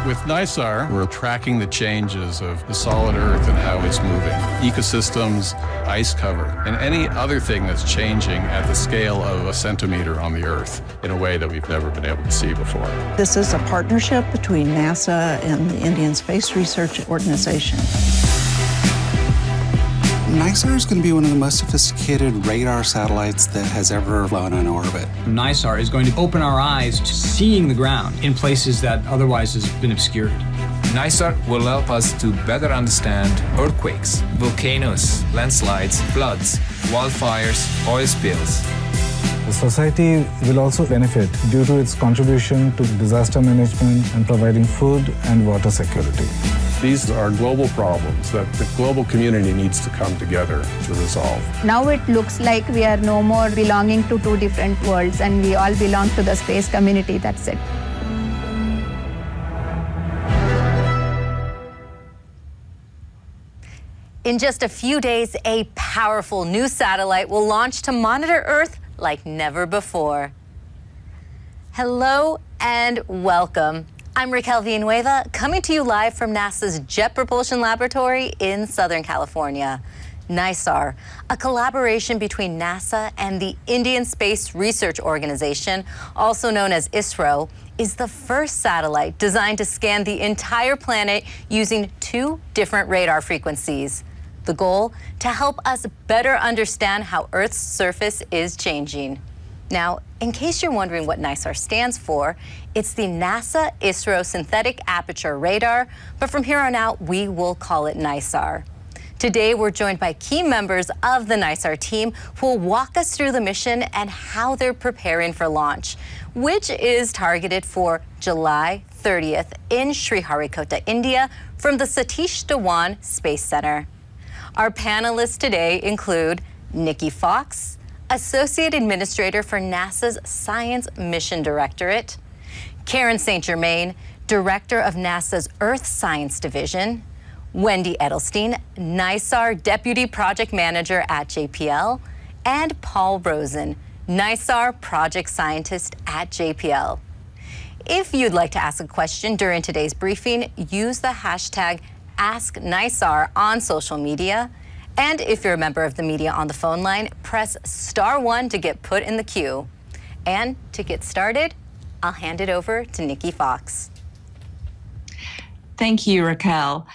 With NISAR, we're tracking the changes of the solid Earth and how it's moving, ecosystems, ice cover, and any other thing that's changing at the scale of a centimeter on the Earth in a way that we've never been able to see before. This is a partnership between NASA and the Indian Space Research Organization. NISAR is going to be one of the most sophisticated radar satellites that has ever flown in orbit. NISAR is going to open our eyes to seeing the ground in places that otherwise has been obscured. NISAR will help us to better understand earthquakes, volcanoes, landslides, floods, wildfires, oil spills. The society will also benefit due to its contribution to disaster management and providing food and water security. These are global problems that the global community needs to come together to resolve. Now it looks like we are no more belonging to two different worlds and we all belong to the space community, that's it. In just a few days, a powerful new satellite will launch to monitor Earth like never before. Hello and welcome. I'm Raquel Villanueva, coming to you live from NASA's Jet Propulsion Laboratory in Southern California. NISAR, a collaboration between NASA and the Indian Space Research Organization, also known as ISRO, is the first satellite designed to scan the entire planet using two different radar frequencies. The goal, to help us better understand how Earth's surface is changing. Now, in case you're wondering what NISAR stands for, it's the NASA-ISRO Synthetic Aperture Radar, but from here on out, we will call it NISAR. Today, we're joined by key members of the NISAR team who will walk us through the mission and how they're preparing for launch, which is targeted for July 30th in Sriharikota, India, from the Satish Dhawan Space Center. Our panelists today include Nikki Fox, Associate Administrator for NASA's Science Mission Directorate, Karen St. Germain, Director of NASA's Earth Science Division, Wendy Edelstein, NISAR Deputy Project Manager at JPL, and Paul Rosen, NISAR Project Scientist at JPL. If you'd like to ask a question during today's briefing, use the hashtag AskNISAR on social media. And if you're a member of the media on the phone line, press *1 to get put in the queue. And to get started, I'll hand it over to Nikki Fox. Thank you, Raquel.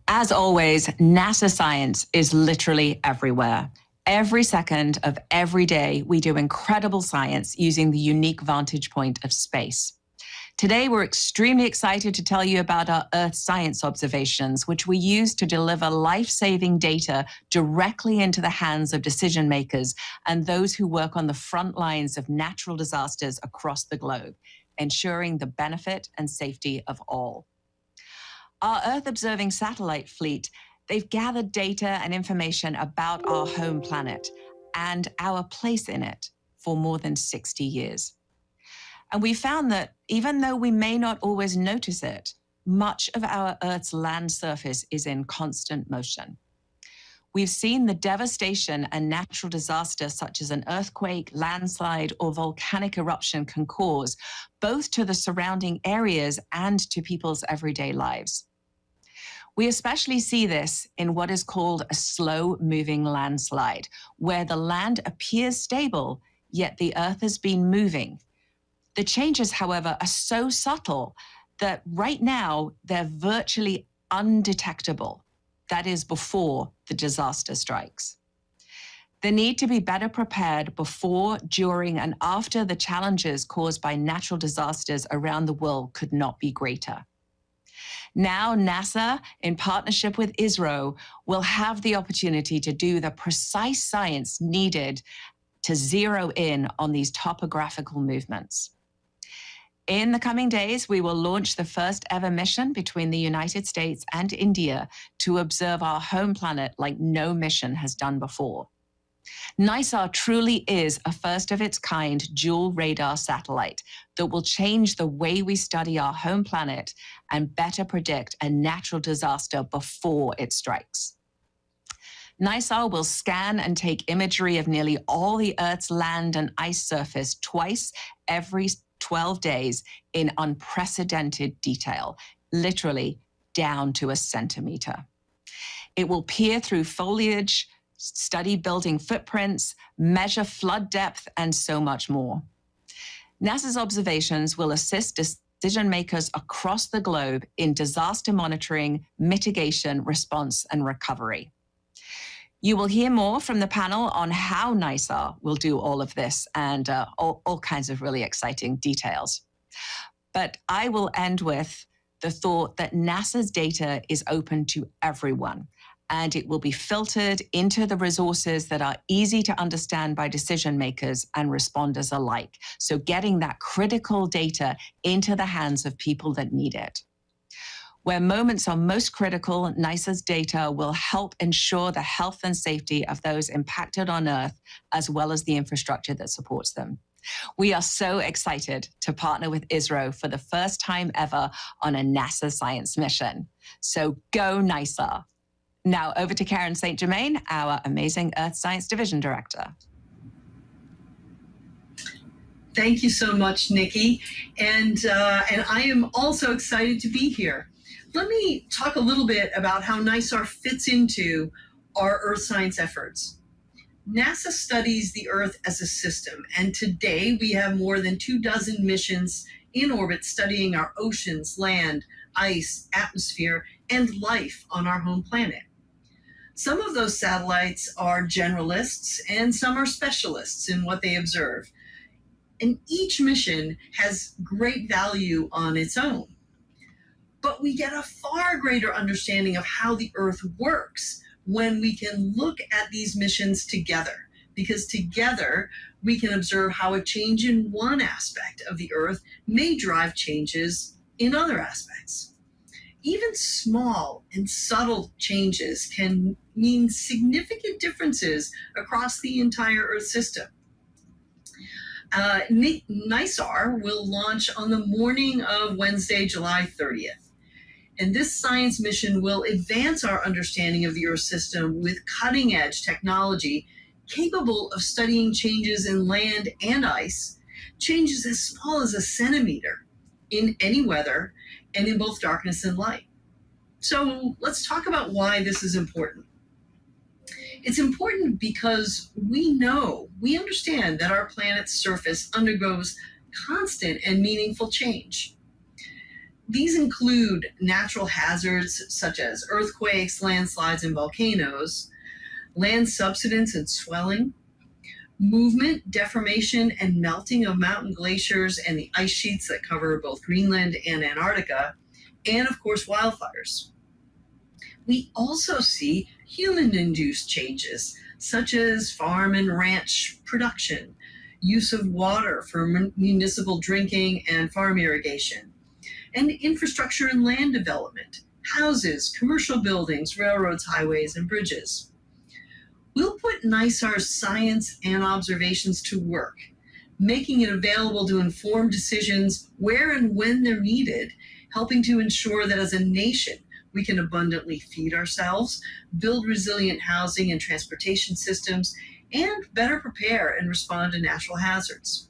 As always, NASA science is literally everywhere. Every second of every day, we do incredible science using the unique vantage point of space. Today, we're extremely excited to tell you about our Earth science observations, which we use to deliver life-saving data directly into the hands of decision makers and those who work on the front lines of natural disasters across the globe, ensuring the benefit and safety of all. Our Earth-observing satellite fleet, they've gathered data and information about our home planet and our place in it for more than 60 years. And we found that even though we may not always notice it, much of our Earth's land surface is in constant motion. We've seen the devastation a natural disaster such as an earthquake, landslide, or volcanic eruption can cause, both to the surrounding areas and to people's everyday lives. We especially see this in what is called a slow-moving landslide, where the land appears stable, yet the Earth has been moving. The changes, however, are so subtle that right now they're virtually undetectable. That is before the disaster strikes. The need to be better prepared before, during, and after the challenges caused by natural disasters around the world could not be greater. Now, NASA, in partnership with ISRO, will have the opportunity to do the precise science needed to zero in on these topographical movements. In the coming days, we will launch the first ever mission between the United States and India to observe our home planet like no mission has done before. NISAR truly is a first of its kind dual radar satellite that will change the way we study our home planet and better predict a natural disaster before it strikes. NISAR will scan and take imagery of nearly all the Earth's land and ice surface twice every 12 days in unprecedented detail, literally down to a centimeter. It will peer through foliage, study building footprints, measure flood depth, and so much more. NASA's observations will assist decision makers across the globe in disaster monitoring, mitigation, response, and recovery. You will hear more from the panel on how NISAR will do all of this and all kinds of really exciting details. But I will end with the thought that NASA's data is open to everyone, and it will be filtered into the resources that are easy to understand by decision makers and responders alike. So getting that critical data into the hands of people that need it. Where moments are most critical, NISA's data will help ensure the health and safety of those impacted on Earth, as well as the infrastructure that supports them. We are so excited to partner with ISRO for the first time ever on a NASA science mission. So go NISAR. Now over to Karen St. Germain, our amazing Earth Science Division Director. Thank you so much, Nikki. And I am also excited to be here. Let me talk a little bit about how NISAR fits into our Earth science efforts. NASA studies the Earth as a system, and today we have more than 24 missions in orbit studying our oceans, land, ice, atmosphere, and life on our home planet. Some of those satellites are generalists, and some are specialists in what they observe. And each mission has great value on its own. But we get a far greater understanding of how the Earth works when we can look at these missions together, because together we can observe how a change in one aspect of the Earth may drive changes in other aspects. Even small and subtle changes can mean significant differences across the entire Earth system. NISAR will launch on the morning of Wednesday, July 30th. And this science mission will advance our understanding of the Earth system with cutting-edge technology capable of studying changes in land and ice, changes as small as a centimeter in any weather and in both darkness and light. So let's talk about why this is important. It's important because we understand that our planet's surface undergoes constant and meaningful change. These include natural hazards such as earthquakes, landslides, and volcanoes, land subsidence and swelling, movement, deformation, and melting of mountain glaciers and the ice sheets that cover both Greenland and Antarctica, and of course, wildfires. We also see human-induced changes such as farm and ranch production, use of water for municipal drinking and farm irrigation, and infrastructure and land development, houses, commercial buildings, railroads, highways, and bridges. We'll put NISAR's science and observations to work, making it available to inform decisions where and when they're needed, helping to ensure that as a nation, we can abundantly feed ourselves, build resilient housing and transportation systems, and better prepare and respond to natural hazards.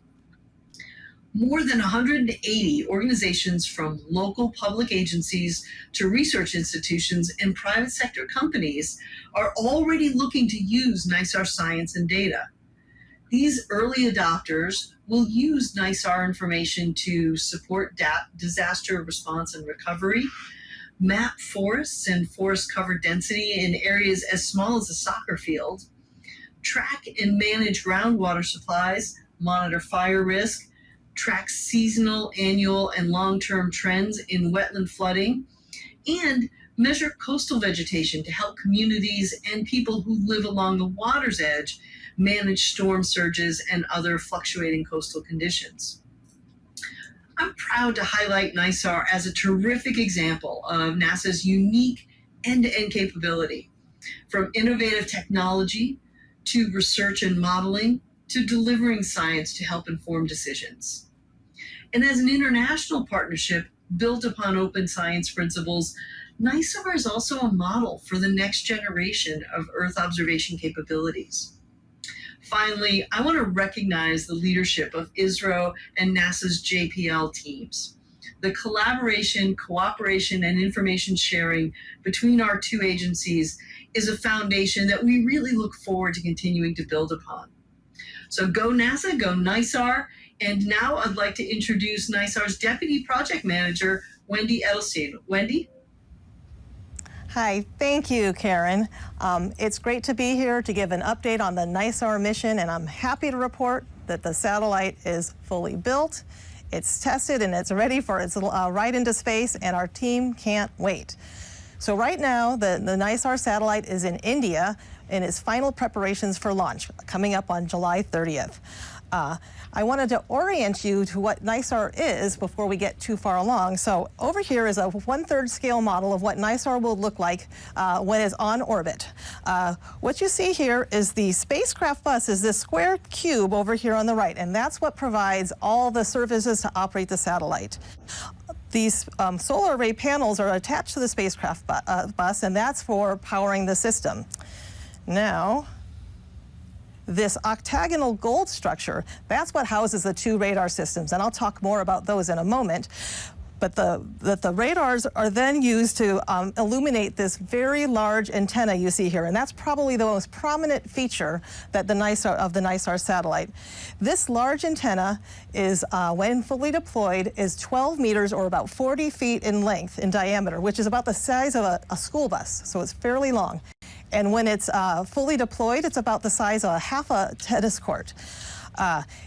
More than 180 organizations from local public agencies to research institutions and private sector companies are already looking to use NISAR science and data. These early adopters will use NISAR information to support disaster response and recovery, map forests and forest cover density in areas as small as a soccer field, track and manage groundwater supplies, monitor fire risk, track seasonal, annual, and long-term trends in wetland flooding, and measure coastal vegetation to help communities and people who live along the water's edge manage storm surges and other fluctuating coastal conditions. I'm proud to highlight NISAR as a terrific example of NASA's unique end-to-end capability, from innovative technology to research and modeling to delivering science to help inform decisions. And as an international partnership built upon open science principles, NISAR is also a model for the next generation of Earth observation capabilities. Finally, I want to recognize the leadership of ISRO and NASA's JPL teams. The collaboration, cooperation, and information sharing between our two agencies is a foundation that we really look forward to continuing to build upon. So go NASA, go NISAR, and now I'd like to introduce NISAR's Deputy Project Manager, Wendy Edelstein. Wendy? Hi, thank you, Karen. It's great to be here to give an update on the NISAR mission, and I'm happy to report that the satellite is fully built, it's tested, and it's ready for its ride into space, and our team can't wait. So right now, the NISAR satellite is in India in its final preparations for launch, coming up on July 30th. I wanted to orient you to what NISAR is before we get too far along. So over here is a 1/3 scale model of what NISAR will look like when it's on orbit. What you see here is the spacecraft bus is this square cube over here on the right, and that's what provides all the services to operate the satellite. These solar array panels are attached to the spacecraft bus, and that's for powering the system. Now, this octagonal gold structure, that's what houses the two radar systems, and I'll talk more about those in a moment. But the radars are then used to illuminate this very large antenna you see here, and that's probably the most prominent feature that the NISAR satellite. This large antenna is, when fully deployed, is 12 meters or about 40 feet in length in diameter, which is about the size of a school bus, so it's fairly long. And when it's fully deployed, it's about the size of half a tennis court.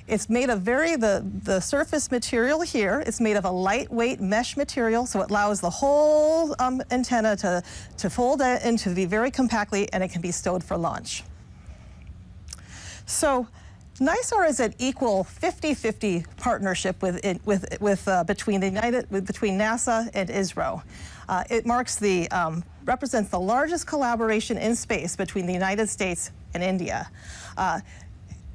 It's made of the surface material here, it's made of a lightweight mesh material, so it allows the whole antenna to fold in to be very compactly, and it can be stowed for launch. So NISAR is an equal 50-50 partnership between NASA and ISRO. It represents the largest collaboration in space between the United States and India.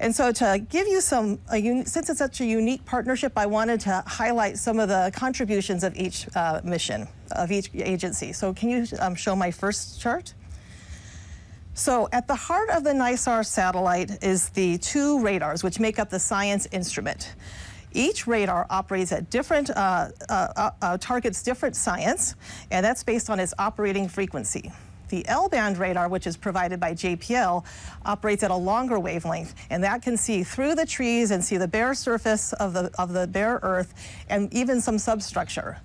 And so to give you since it's such a unique partnership, I wanted to highlight some of the contributions of each mission, of each agency. So can you show my first chart? So at the heart of the NISAR satellite is the two radars, which make up the science instrument. Each radar operates at different, targets different science, and that's based on its operating frequency. The L-band radar, which is provided by JPL, operates at a longer wavelength, and that can see through the trees and see the bare surface of the bare Earth and even some substructure.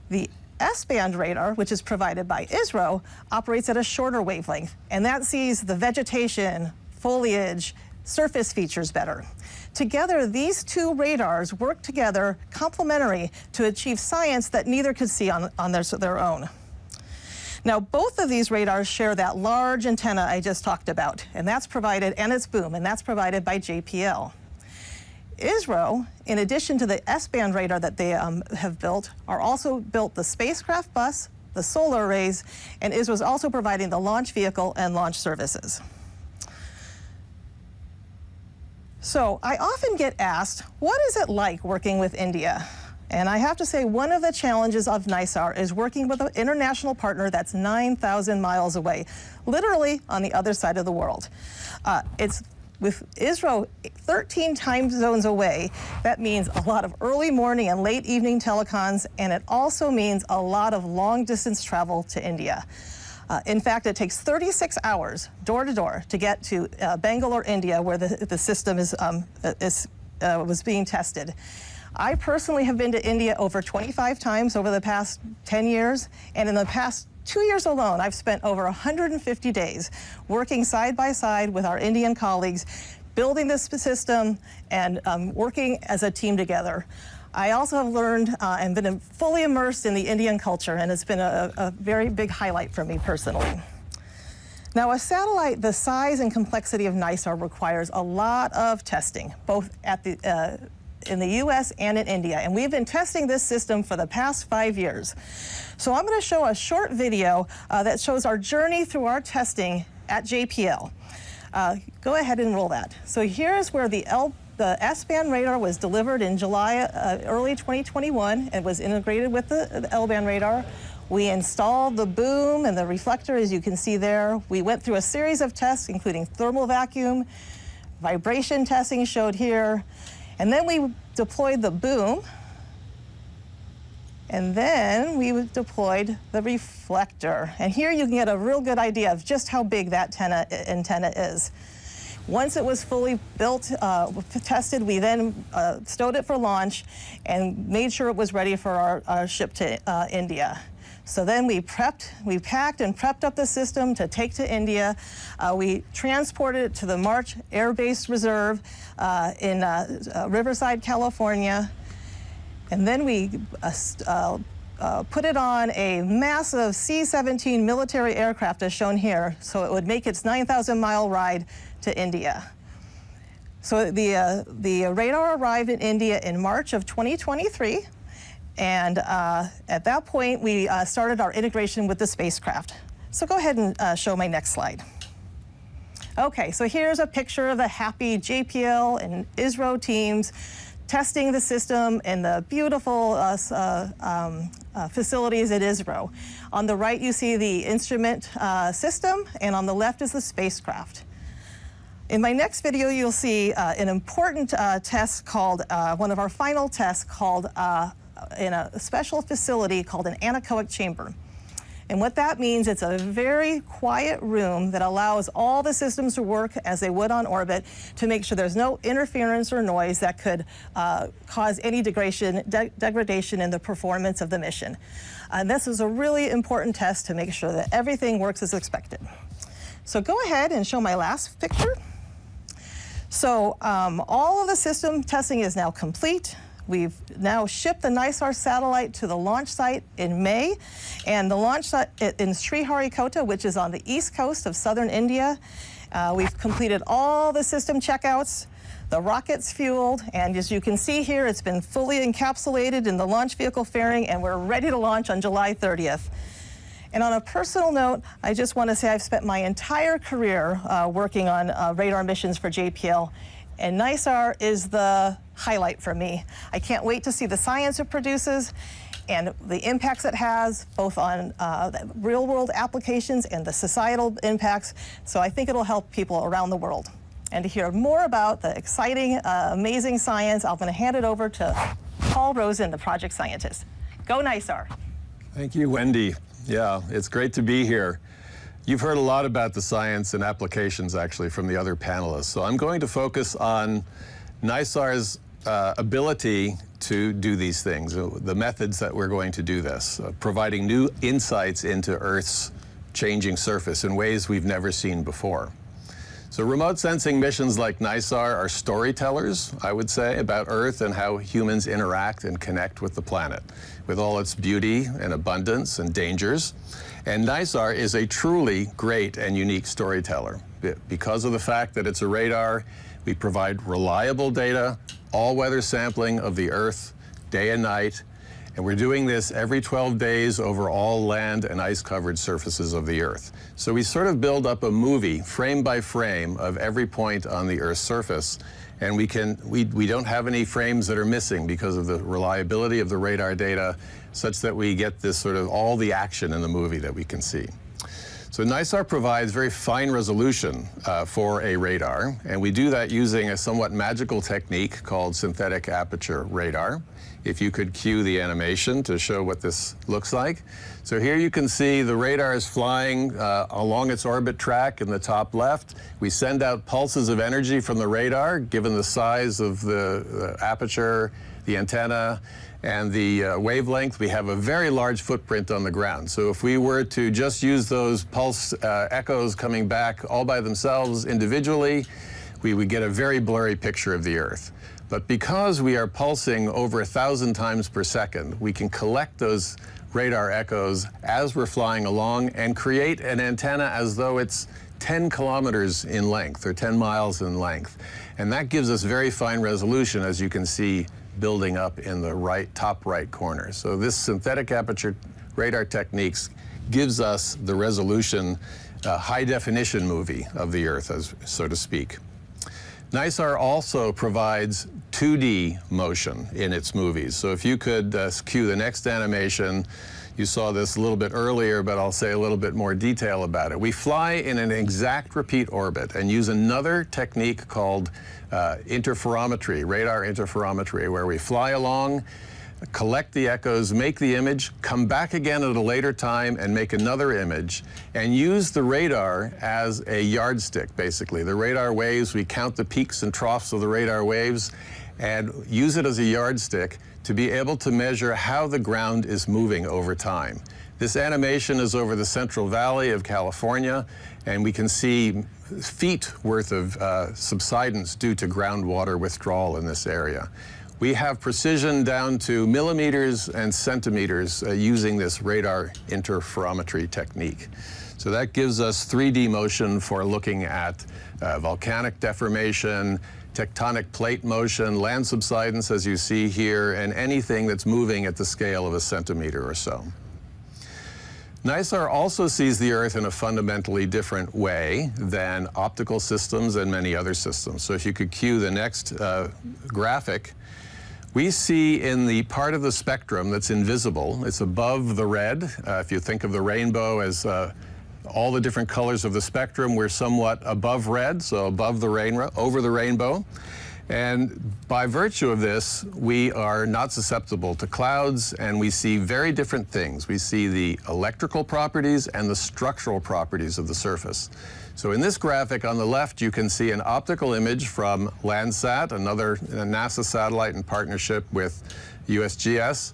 The S-band radar, which is provided by ISRO, operates at a shorter wavelength, and that sees the vegetation, foliage, surface features better. Together, these two radars work together complementary to achieve science that neither could see on their own. Now, both of these radars share that large antenna I just talked about, and that's provided, and its boom, and that's provided by JPL. ISRO, in addition to the S-band radar that they have built, also built the spacecraft bus, the solar arrays, and ISRO's also providing the launch vehicle and launch services. So I often get asked, what is it like working with India? And I have to say, one of the challenges of NISAR is working with an international partner that's 9,000 miles away, literally on the other side of the world. It's with ISRO 13 time zones away. That means a lot of early morning and late evening telecons, and it also means a lot of long distance travel to India. In fact, it takes 36 hours door to door to get to Bangalore, India, where the system was being tested. I personally have been to India over 25 times over the past 10 years, and in the past 2 years alone, I've spent over 150 days working side by side with our Indian colleagues, building this system and working as a team together. I also have learned and been fully immersed in the Indian culture, and it's been a very big highlight for me personally. Now, a satellite the size and complexity of NISAR requires a lot of testing, both at in the US and in India, and we've been testing this system for the past 5 years. So I'm going to show a short video that shows our journey through our testing at JPL. Go ahead and roll that. So here's where the S-band radar was delivered in July, early 2021, and was integrated with the L-band radar. We installed the boom and the reflector, as you can see there. We went through a series of tests, including thermal vacuum, vibration testing showed here, and then we deployed the boom. And then we deployed the reflector. And here you can get a real good idea of just how big that antenna is. Once it was fully built, tested, we then stowed it for launch and made sure it was ready for our ship to India. So then we packed and prepped up the system to take to India. We transported it to the March Air Base Reserve in Riverside, California. And then we put it on a massive C-17 military aircraft as shown here, so it would make its 9,000-mile ride to India. So the radar arrived in India in March of 2023, and at that point we started our integration with the spacecraft. So go ahead and show my next slide. Okay, so here's a picture of the happy JPL and ISRO teams testing the system in the beautiful facilities at ISRO. On the right, you see the instrument system, and on the left is the spacecraft. In my next video, you'll see an important test called, one of our final tests called, in a special facility called an anechoic chamber. And what that means, it's a very quiet room that allows all the systems to work as they would on orbit to make sure there's no interference or noise that could cause any degradation in the performance of the mission. And this is a really important test to make sure that everything works as expected. So go ahead and show my last picture. So all of the system testing is now complete. We've now shipped the NISAR satellite to the launch site in May, and the launch site in Sriharikota, which is on the east coast of southern India. We've completed all the system checkouts, the rocket's fueled, and as you can see here, it's been fully encapsulated in the launch vehicle fairing, and we're ready to launch on July 30th. And on a personal note, I just want to say I've spent my entire career working on radar missions for JPL, and NISAR is the highlight for me. I can't wait to see the science it produces and the impacts it has, both on the real-world applications and the societal impacts. So I think it'll help people around the world. And to hear more about the exciting, amazing science, I'm going to hand it over to Paul Rosen, the project scientist. Go NISAR. Thank you, Wendy. Yeah, it's great to be here. You've heard a lot about the science and applications, actually, from the other panelists. So I'm going to focus on NISAR's ability to do these things, the methods that we're going to do this, providing new insights into Earth's changing surface in ways we've never seen before. So remote sensing missions like NISAR are storytellers, I would say, about Earth and how humans interact and connect with the planet, with all its beauty and abundance and dangers. And NISAR is a truly great and unique storyteller. Because of the fact that it's a radar, we provide reliable data, all-weather sampling of the Earth, day and night, and we're doing this every 12 days over all land and ice-covered surfaces of the Earth. So we sort of build up a movie, frame by frame, of every point on the Earth's surface, and we don't have any frames that are missing because of the reliability of the radar data, such that we get this sort of all the action in the movie that we can see. So NISAR provides very fine resolution for a radar, and we do that using a somewhat magical technique called synthetic aperture radar. If you could cue the animation to show what this looks like. So here you can see the radar is flying along its orbit track in the top left. We send out pulses of energy from the radar, given the size of the aperture, the antenna, and the wavelength. We have a very large footprint on the ground. So if we were to just use those pulse echoes coming back all by themselves individually, we would get a very blurry picture of the Earth. But because we are pulsing over 1,000 times per second, we can collect those radar echoes as we're flying along and create an antenna as though it's 10 kilometers in length or 10 miles in length. And that gives us very fine resolution, as you can see building up in the top right corner. So this synthetic aperture radar techniques gives us the resolution, high definition movie of the Earth, so to speak. NISAR also provides 2D motion in its movies. So if you could cue the next animation, you saw this a little bit earlier, but I'll say a little bit more detail about it. We fly in an exact repeat orbit and use another technique called interferometry, radar interferometry, where we fly along collect the echoes, make the image, come back again at a later time and make another image, and use the radar as a yardstick, basically. The radar waves, we count the peaks and troughs of the radar waves and use it as a yardstick to be able to measure how the ground is moving over time. This animation is over the Central Valley of California, and we can see feet worth of subsidence due to groundwater withdrawal in this area. We have precision down to millimeters and centimeters using this radar interferometry technique. So that gives us 3D motion for looking at volcanic deformation, tectonic plate motion, land subsidence, as you see here, and anything that's moving at the scale of a centimeter or so. NISAR also sees the Earth in a fundamentally different way than optical systems and many other systems. So if you could cue the next graphic, we see in the part of the spectrum that's invisible, it's above the red. If you think of the rainbow as all the different colors of the spectrum, we're somewhat above red, so above the over the rainbow. And by virtue of this, we are not susceptible to clouds, and we see very different things. We see the electrical properties and the structural properties of the surface. So in this graphic on the left, you can see an optical image from Landsat, another NASA satellite in partnership with USGS.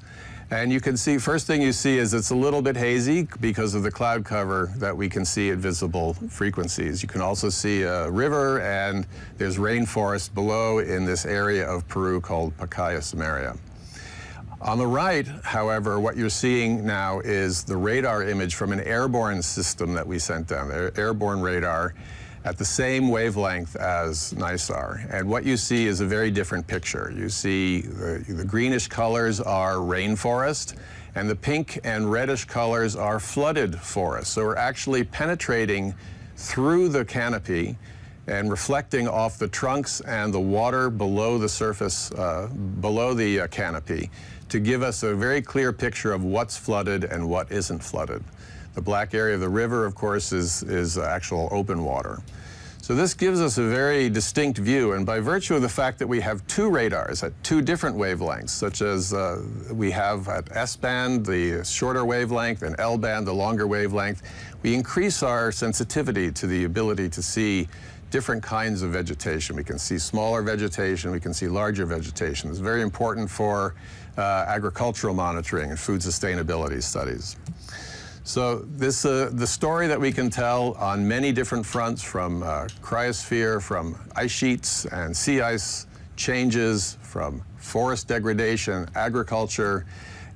And you can see, first thing you see is it's a little bit hazy because of the cloud cover that we can see at visible frequencies. You can also see a river, and there's rainforest below in this area of Peru called Pacaya Samaria. On the right, however, what you're seeing now is the radar image from an airborne system that we sent down, the airborne radar, at the same wavelength as NISAR. And what you see is a very different picture. You see the greenish colors are rainforest, and the pink and reddish colors are flooded forest. So we're actually penetrating through the canopy and reflecting off the trunks and the water below the surface, below the canopy, to give us a very clear picture of what's flooded and what isn't flooded. The black area of the river, of course, is actual open water. So this gives us a very distinct view, and by virtue of the fact that we have two radars at two different wavelengths, such as we have at S-band, the shorter wavelength, and L-band, the longer wavelength, we increase our sensitivity to the ability to see different kinds of vegetation. We can see smaller vegetation, we can see larger vegetation. It's very important for agricultural monitoring and food sustainability studies. So this, the story that we can tell on many different fronts, from cryosphere, from ice sheets and sea ice changes, from forest degradation, agriculture,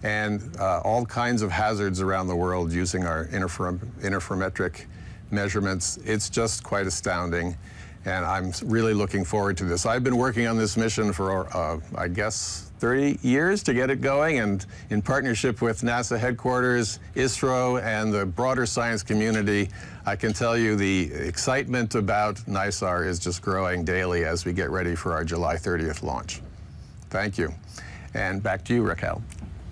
and all kinds of hazards around the world using our interferometric measurements. It's just quite astounding, and I'm really looking forward to this. I've been working on this mission for, I guess, 30 years to get it going, and in partnership with NASA headquarters, ISRO, and the broader science community, I can tell you the excitement about NISAR is just growing daily as we get ready for our July 30th launch. Thank you. And back to you, Raquel.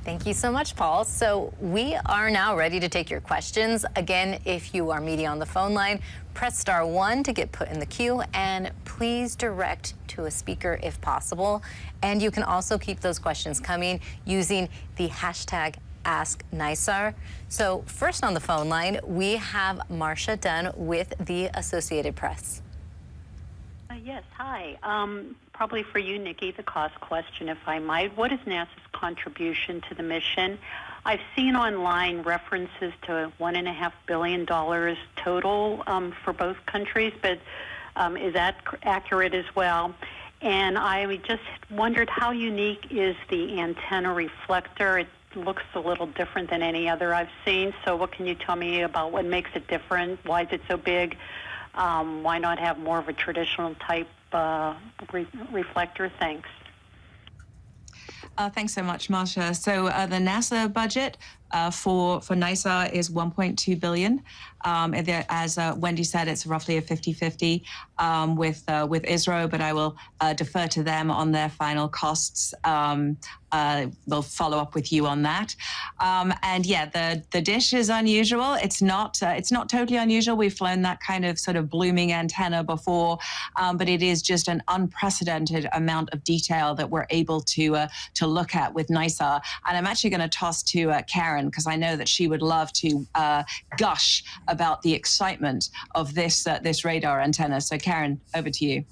Thank you so much, Paul. So we are now ready to take your questions. Again, if you are meeting on the phone line, press *1 to get put in the queue, and please direct to a speaker if possible. And you can also keep those questions coming using the hashtag #AskNISAR. So first on the phone line, we have Marcia Dunn with the Associated Press. Yes, hi. Probably for you, Nikki, the cost question, if I might. What is NASA's contribution to the mission? I've seen online references to $1.5 billion total for both countries, but is that accurate as well? And I just wondered, how unique is the antenna reflector? It looks a little different than any other I've seen, so what can you tell me about what makes it different? Why is it so big? Why not have more of a traditional type reflector? Thanks. Thanks so much, Marcia. So the NASA budget for NISAR is $1.2 billion. As Wendy said, it's roughly a 50-50 with ISRO, but I will defer to them on their final costs. We'll follow up with you on that. And yeah, the dish is unusual. It's not totally unusual. We've flown that kind of sort of blooming antenna before, but it is just an unprecedented amount of detail that we're able to look at with NISAR. And I'm actually going to toss to Karen, because I know that she would love to gush about the excitement of this radar antenna. So Karen, over to you.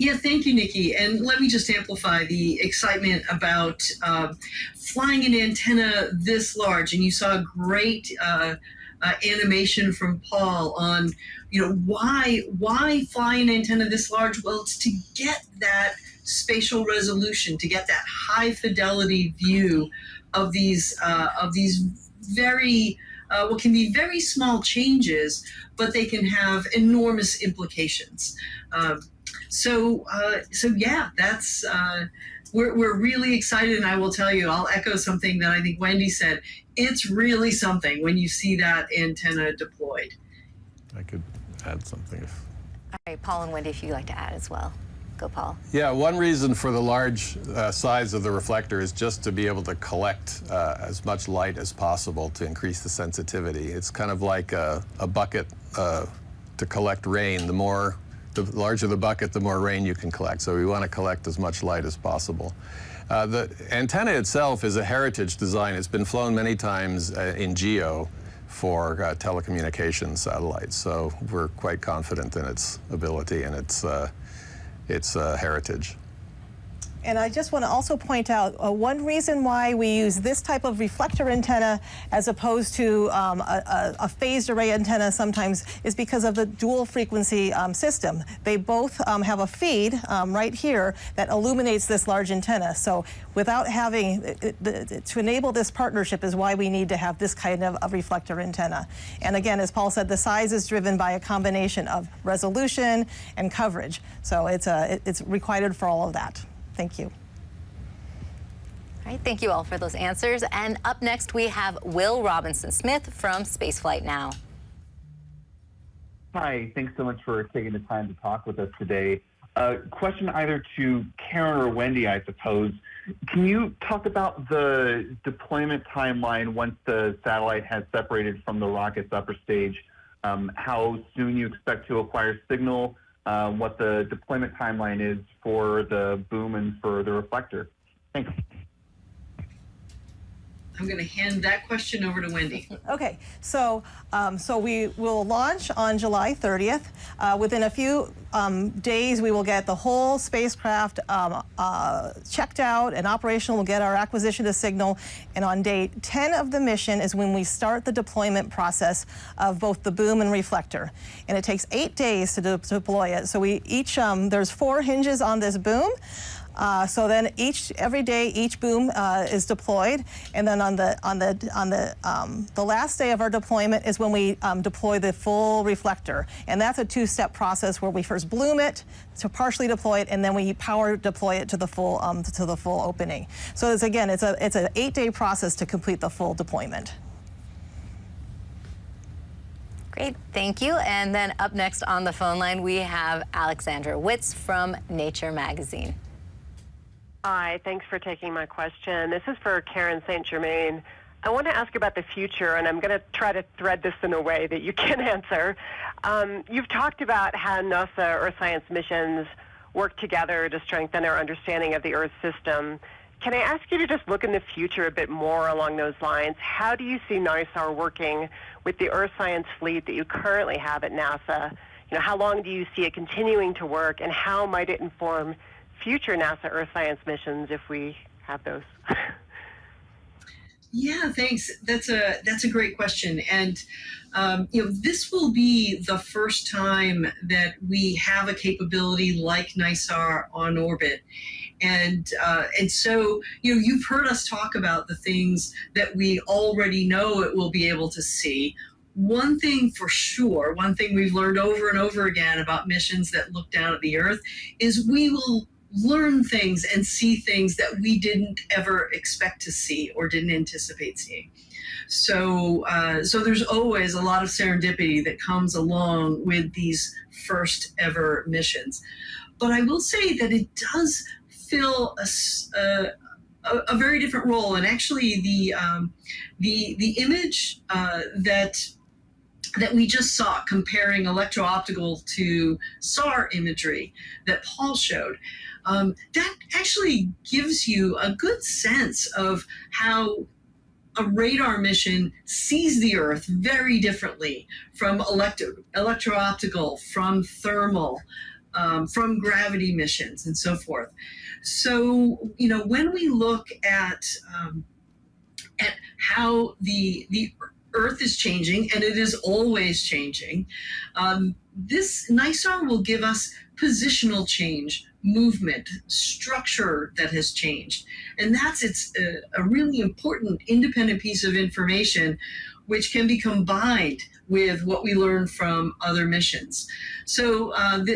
Yeah, thank you, Nikki. And let me just amplify the excitement about flying an antenna this large. And you saw a great animation from Paul on, why fly an antenna this large? Well, it's to get that spatial resolution, to get that high fidelity view of these very what can be very small changes, but they can have enormous implications. So yeah, that's we're really excited, and I will tell you, I'll echo something that I think Wendy said. It's really something when you see that antenna deployed. I could add something. All right, Paul and Wendy, if you'd like to add as well. Go, Paul. Yeah, one reason for the large size of the reflector is just to be able to collect as much light as possible to increase the sensitivity. It's kind of like a bucket to collect rain. The larger the bucket, the more rain you can collect. So we want to collect as much light as possible. The antenna itself is a heritage design. It's been flown many times in GEO for telecommunications satellites. So we're quite confident in its ability and its heritage. And I just want to also point out one reason why we use this type of reflector antenna as opposed to a phased array antenna sometimes is because of the dual frequency system. They both have a feed right here that illuminates this large antenna. So without having, to enable this partnership is why we need to have this kind of a reflector antenna. And again, as Paul said, the size is driven by a combination of resolution and coverage. So it's required for all of that. Thank you. All right, thank you all for those answers. And up next, we have Will Robinson-Smith from Spaceflight Now. Hi, thanks so much for taking the time to talk with us today. Question either to Karen or Wendy, I suppose. Can you talk about the deployment timeline once the satellite has separated from the rocket's upper stage? How soon you expect to acquire signal? What the deployment timeline is for the boom and for the reflector. Thanks. I'm going to hand that question over to Wendy. Okay, so we will launch on July 30th. Within a few days, we will get the whole spacecraft checked out and operational. We'll get our acquisition of signal. And on day 10 of the mission is when we start the deployment process of both the boom and reflector. And it takes 8 days to deploy it. So there's 4 hinges on this boom. So then every day each boom is deployed, and then on the last day of our deployment is when we deploy the full reflector, and that's a 2-step process where we first bloom it to partially deploy it, and then we power deploy it to the full opening. So it's an 8-day process to complete the full deployment. Great, thank you. And then up next on the phone line we have Alexandra Witz from Nature magazine. Hi, thanks for taking my question. This is for Karen St. Germain. I want to ask about the future, and I'm going to try to thread this in a way that you can answer. You've talked about how NASA Earth science missions work together to strengthen our understanding of the Earth system. Can I ask you to just look in the future a bit more along those lines? How do you see NISAR working with the Earth science fleet that you currently have at NASA? How long do you see it continuing to work, and how might it inform future NASA Earth science missions if we have those? Yeah, thanks. That's a great question, and this will be the first time that we have a capability like NISAR on orbit, and so you've heard us talk about the things that we already know it will be able to see. One thing for sure, one thing we've learned over and over again about missions that look down at the Earth is we will learn things and see things that we didn't ever expect to see or didn't anticipate seeing. So there's always a lot of serendipity that comes along with these first ever missions. But I will say that it does fill a very different role. And actually the image that we just saw comparing electro-optical to SAR imagery that Paul showed, that actually gives you a good sense of how a radar mission sees the Earth very differently from electro-optical, from thermal, from gravity missions, and so forth. So, when we look at how the Earth is changing, and it is always changing, this NISAR will give us positional change, movement, structure that has changed. And it's a really important independent piece of information which can be combined with what we learn from other missions. So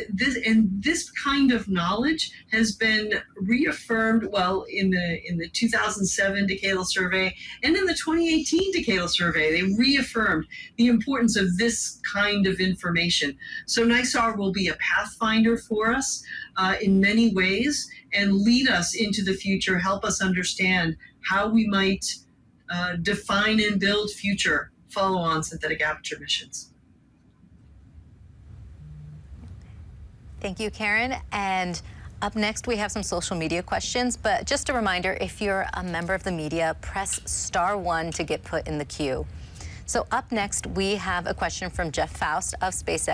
this kind of knowledge has been reaffirmed, well, in the 2007 Decadal Survey and in the 2018 Decadal Survey. They reaffirmed the importance of this kind of information. So NISAR will be a pathfinder for us in many ways and lead us into the future, help us understand how we might define and build future follow-on synthetic aperture missions. Thank you, Karen. And up next, we have some social media questions. But just a reminder, if you're a member of the media, press *1 to get put in the queue. So up next, we have a question from Jeff Faust of Space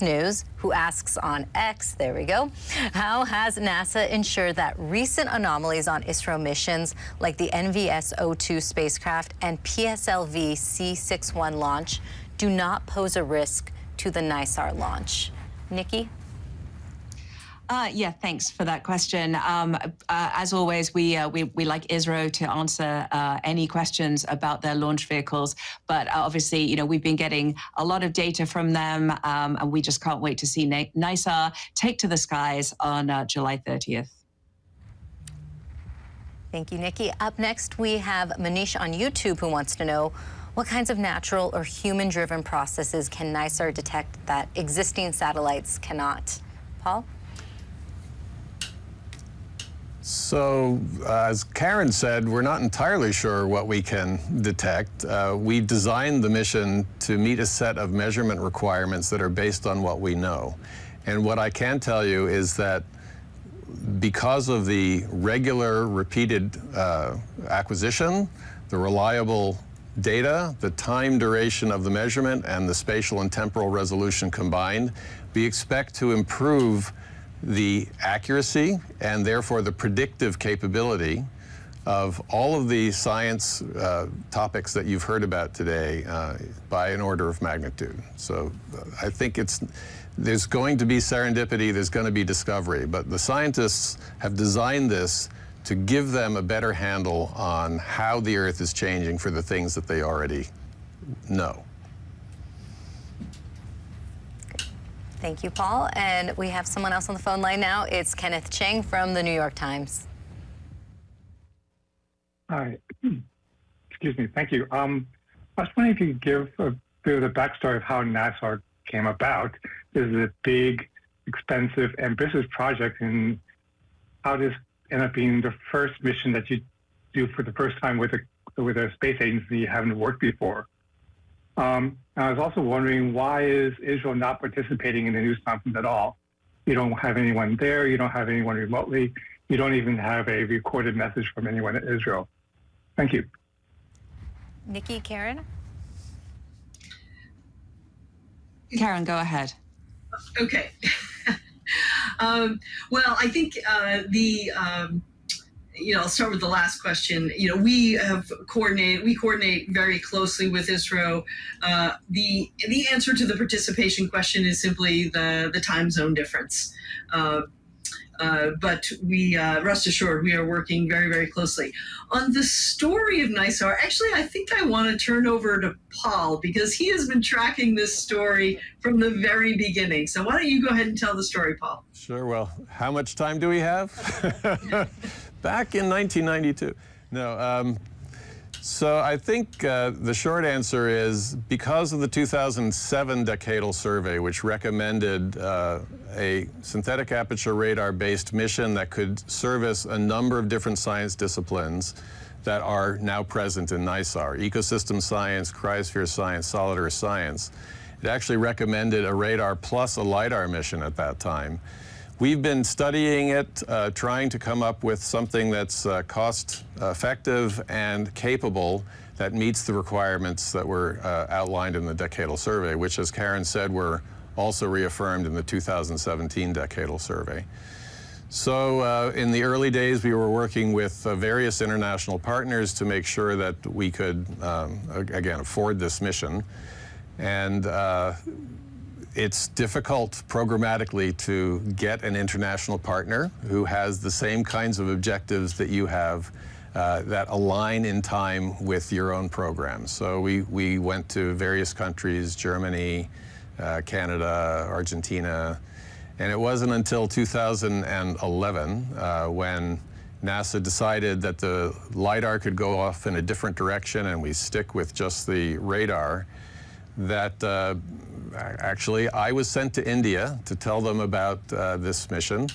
News, who asks on X, there we go, how has NASA ensured that recent anomalies on ISRO missions like the NVS-02 spacecraft and PSLV C-61 launch do not pose a risk to the NISAR launch? Nikki? Yeah, thanks for that question. As always, we like ISRO to answer any questions about their launch vehicles. But obviously, we've been getting a lot of data from them, and we just can't wait to see NISAR take to the skies on July 30th. Thank you, Nikki. Up next, we have Manish on YouTube who wants to know, what kinds of natural or human-driven processes can NISAR detect that existing satellites cannot? Paul? So, as Karen said, we're not entirely sure what we can detect. We designed the mission to meet a set of measurement requirements that are based on what we know. And what I can tell you is that because of the regular, repeated acquisition, the reliable data, the time duration of the measurement, and the spatial and temporal resolution combined, we expect to improve the accuracy and therefore the predictive capability of all of the science topics that you've heard about today by an order of magnitude. So I think there's going to be serendipity, there's going to be discovery, but the scientists have designed this to give them a better handle on how the Earth is changing for the things that they already know. Thank you, Paul. And we have someone else on the phone line now. It's Kenneth Chang from the New York Times. Hi. Excuse me. Thank you. I was wondering if you could give a bit of the backstory of how NISAR came about. This is a big, expensive, ambitious project, and how this ended up being the first mission that you do for the first time with a space agency you haven't worked before. I was also wondering, why is Israel not participating in the news conference at all? You don't have anyone there, you don't have anyone remotely, you don't even have a recorded message from anyone in Israel. Thank you. Nikki, Karen? Karen, go ahead. Okay. Well, I think I'll start with the last question. We coordinate very closely with ISRO. The answer to the participation question is simply the time zone difference. But we, rest assured, we are working very, very closely. On the story of NISAR, actually, I think I want to turn over to Paul because he has been tracking this story from the very beginning. So why don't you go ahead and tell the story, Paul? Sure. Well, how much time do we have? Back in 1992. No. So I think the short answer is because of the 2007 decadal survey, which recommended a synthetic aperture radar-based mission that could service a number of different science disciplines that are now present in NISAR: ecosystem science, cryosphere science, solid earth science. It actually recommended a radar plus a LiDAR mission at that time. We've been studying it, trying to come up with something that's cost-effective and capable that meets the requirements that were outlined in the decadal survey, which, as Karen said, were also reaffirmed in the 2017 decadal survey. So in the early days, we were working with various international partners to make sure that we could, again, afford this mission. And it's difficult programmatically to get an international partner who has the same kinds of objectives that you have that align in time with your own programs. So we went to various countries: Germany, Canada, Argentina, and it wasn't until 2011 when NASA decided that the LiDAR could go off in a different direction and we stick with just the radar that actually I was sent to India to tell them about this mission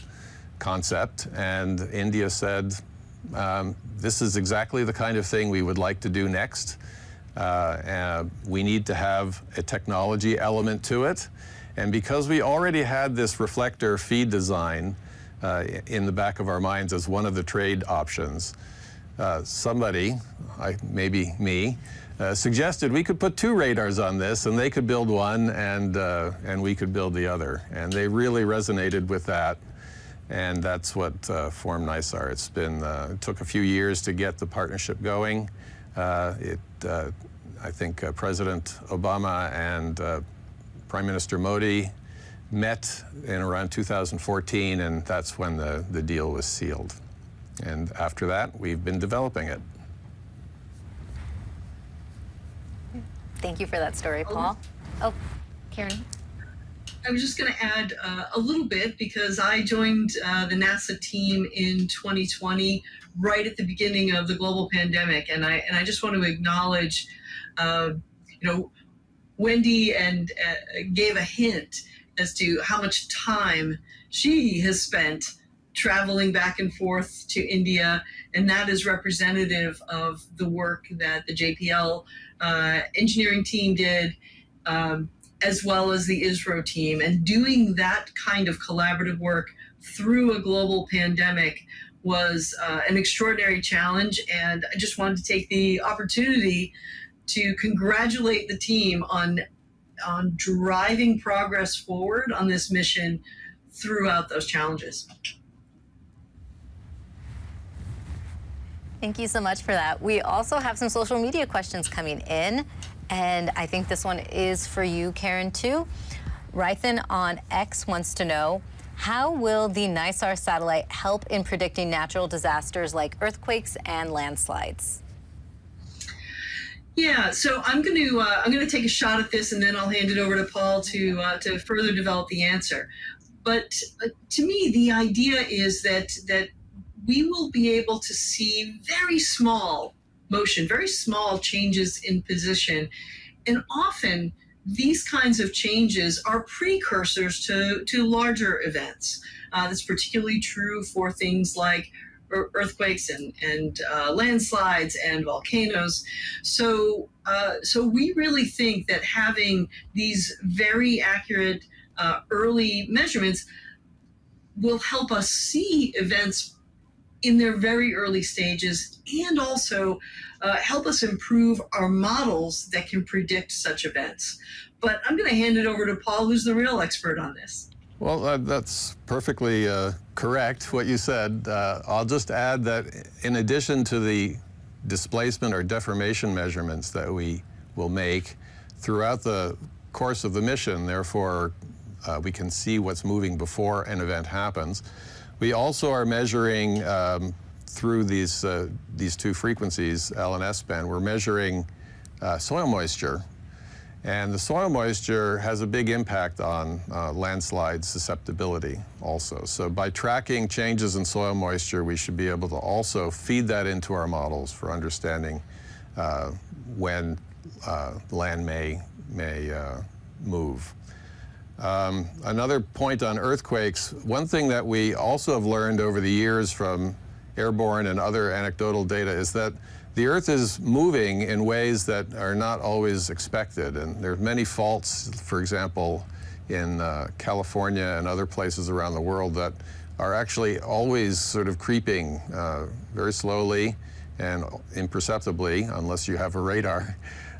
concept, and India said, this is exactly the kind of thing we would like to do next. We need to have a technology element to it. And because we already had this reflector feed design in the back of our minds as one of the trade options, somebody, maybe me, suggested we could put 2 radars on this, and they could build one, and we could build the other. And they really resonated with that, and that's what formed NISAR. It's been, it took a few years to get the partnership going. I think President Obama and Prime Minister Modi met in around 2014, and that's when the deal was sealed. And after that, we've been developing it. Thank you for that story, Paul. Oh, Karen. I was just going to add a little bit because I joined the NASA team in 2020, right at the beginning of the global pandemic, and I just want to acknowledge, Wendy and gave a hint as to how much time she has spent traveling back and forth to India, and that is representative of the work that the JPL engineering team did, as well as the ISRO team. And doing that kind of collaborative work through a global pandemic was an extraordinary challenge, and I just wanted to take the opportunity to congratulate the team on driving progress forward on this mission throughout those challenges. Thank you so much for that. We also have some social media questions coming in, and I think this one is for you, Karen, too. Rythan on X wants to know, how will the NISAR satellite help in predicting natural disasters like earthquakes and landslides? Yeah, so I'm going to take a shot at this, and then I'll hand it over to Paul to further develop the answer. But to me, the idea is that we will be able to see very small motion, very small changes in position, and often these kinds of changes are precursors to larger events. That's particularly true for things like earthquakes and landslides and volcanoes. So we really think that having these very accurate early measurements will help us see events in their very early stages, and also help us improve our models that can predict such events. But I'm going to hand it over to Paul, who's the real expert on this. Well, that's perfectly correct, what you said. I'll just add that in addition to the displacement or deformation measurements that we will make throughout the course of the mission, therefore we can see what's moving before an event happens, We also are measuring through these two frequencies, L and S band, we're measuring soil moisture. And the soil moisture has a big impact on landslide susceptibility also. So by tracking changes in soil moisture, we should be able to also feed that into our models for understanding when land may move. Another point on earthquakes, one thing that we also have learned over the years from airborne and other anecdotal data is that the Earth is moving in ways that are not always expected, and there are many faults, for example, in California and other places around the world that are actually always sort of creeping very slowly and imperceptibly, unless you have a radar,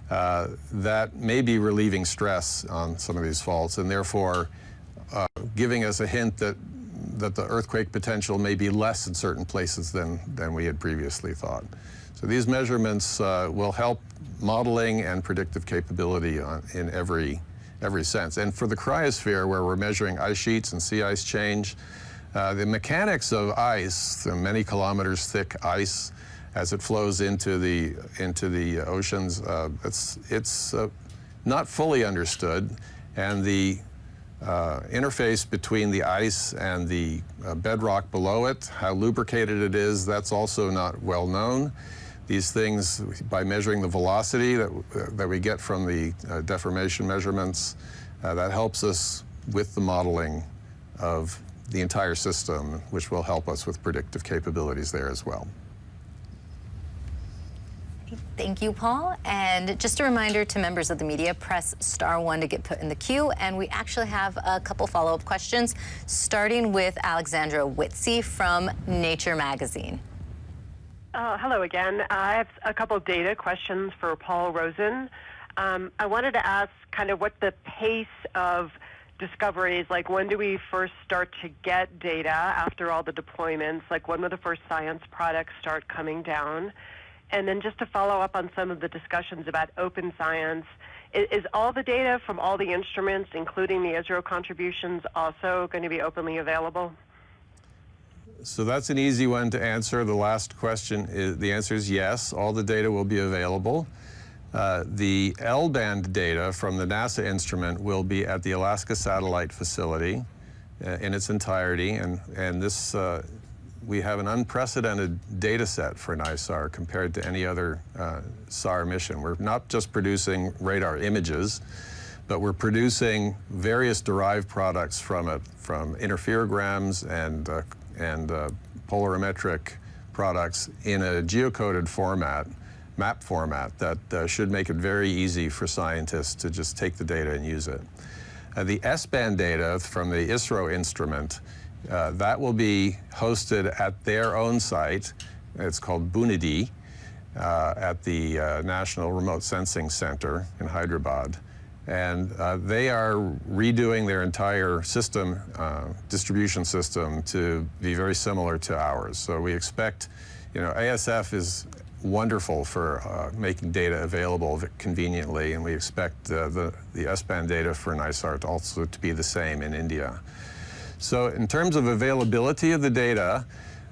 that may be relieving stress on some of these faults, and therefore giving us a hint that the earthquake potential may be less in certain places than we had previously thought. So these measurements will help modeling and predictive capability in every sense. And for the cryosphere, where we're measuring ice sheets and sea ice change, the mechanics of ice, the many kilometers thick ice, as it flows into the oceans, it's not fully understood, and the interface between the ice and the bedrock below it, how lubricated it is, that's also not well known. These things, by measuring the velocity that we get from the deformation measurements, that helps us with the modeling of the entire system, which will help us with predictive capabilities there as well. Thank you, Paul. And just a reminder to members of the media, press *1 to get put in the queue. And we actually have a couple follow-up questions, starting with Alexandra Whitsey from Nature magazine. Hello again. I have a couple of data questions for Paul Rosen. I wanted to ask kind of what the pace of discoveries, like when do we first start to get data after all the deployments? Like when will the first science products start coming down? And then just to follow up on some of the discussions about open science, is all the data from all the instruments, including the ISRO contributions, also going to be openly available? So that's an easy one to answer. The last question, the answer is yes, all the data will be available. The L-band data from the NASA instrument will be at the Alaska Satellite Facility in its entirety, and this we have an unprecedented data set for NISAR compared to any other SAR mission. We're not just producing radar images, but we're producing various derived products from it, from interferograms and polarimetric products in a geocoded format, map format, that should make it very easy for scientists to just take the data and use it. The S-band data from the ISRO instrument, that will be hosted at their own site. It's called Bunidi at the National Remote Sensing Center in Hyderabad. And they are redoing their entire system, distribution system, to be very similar to ours. So we expect, ASF is wonderful for making data available conveniently, and we expect the S-band data for NISAR also to be the same in India. So in terms of availability of the data,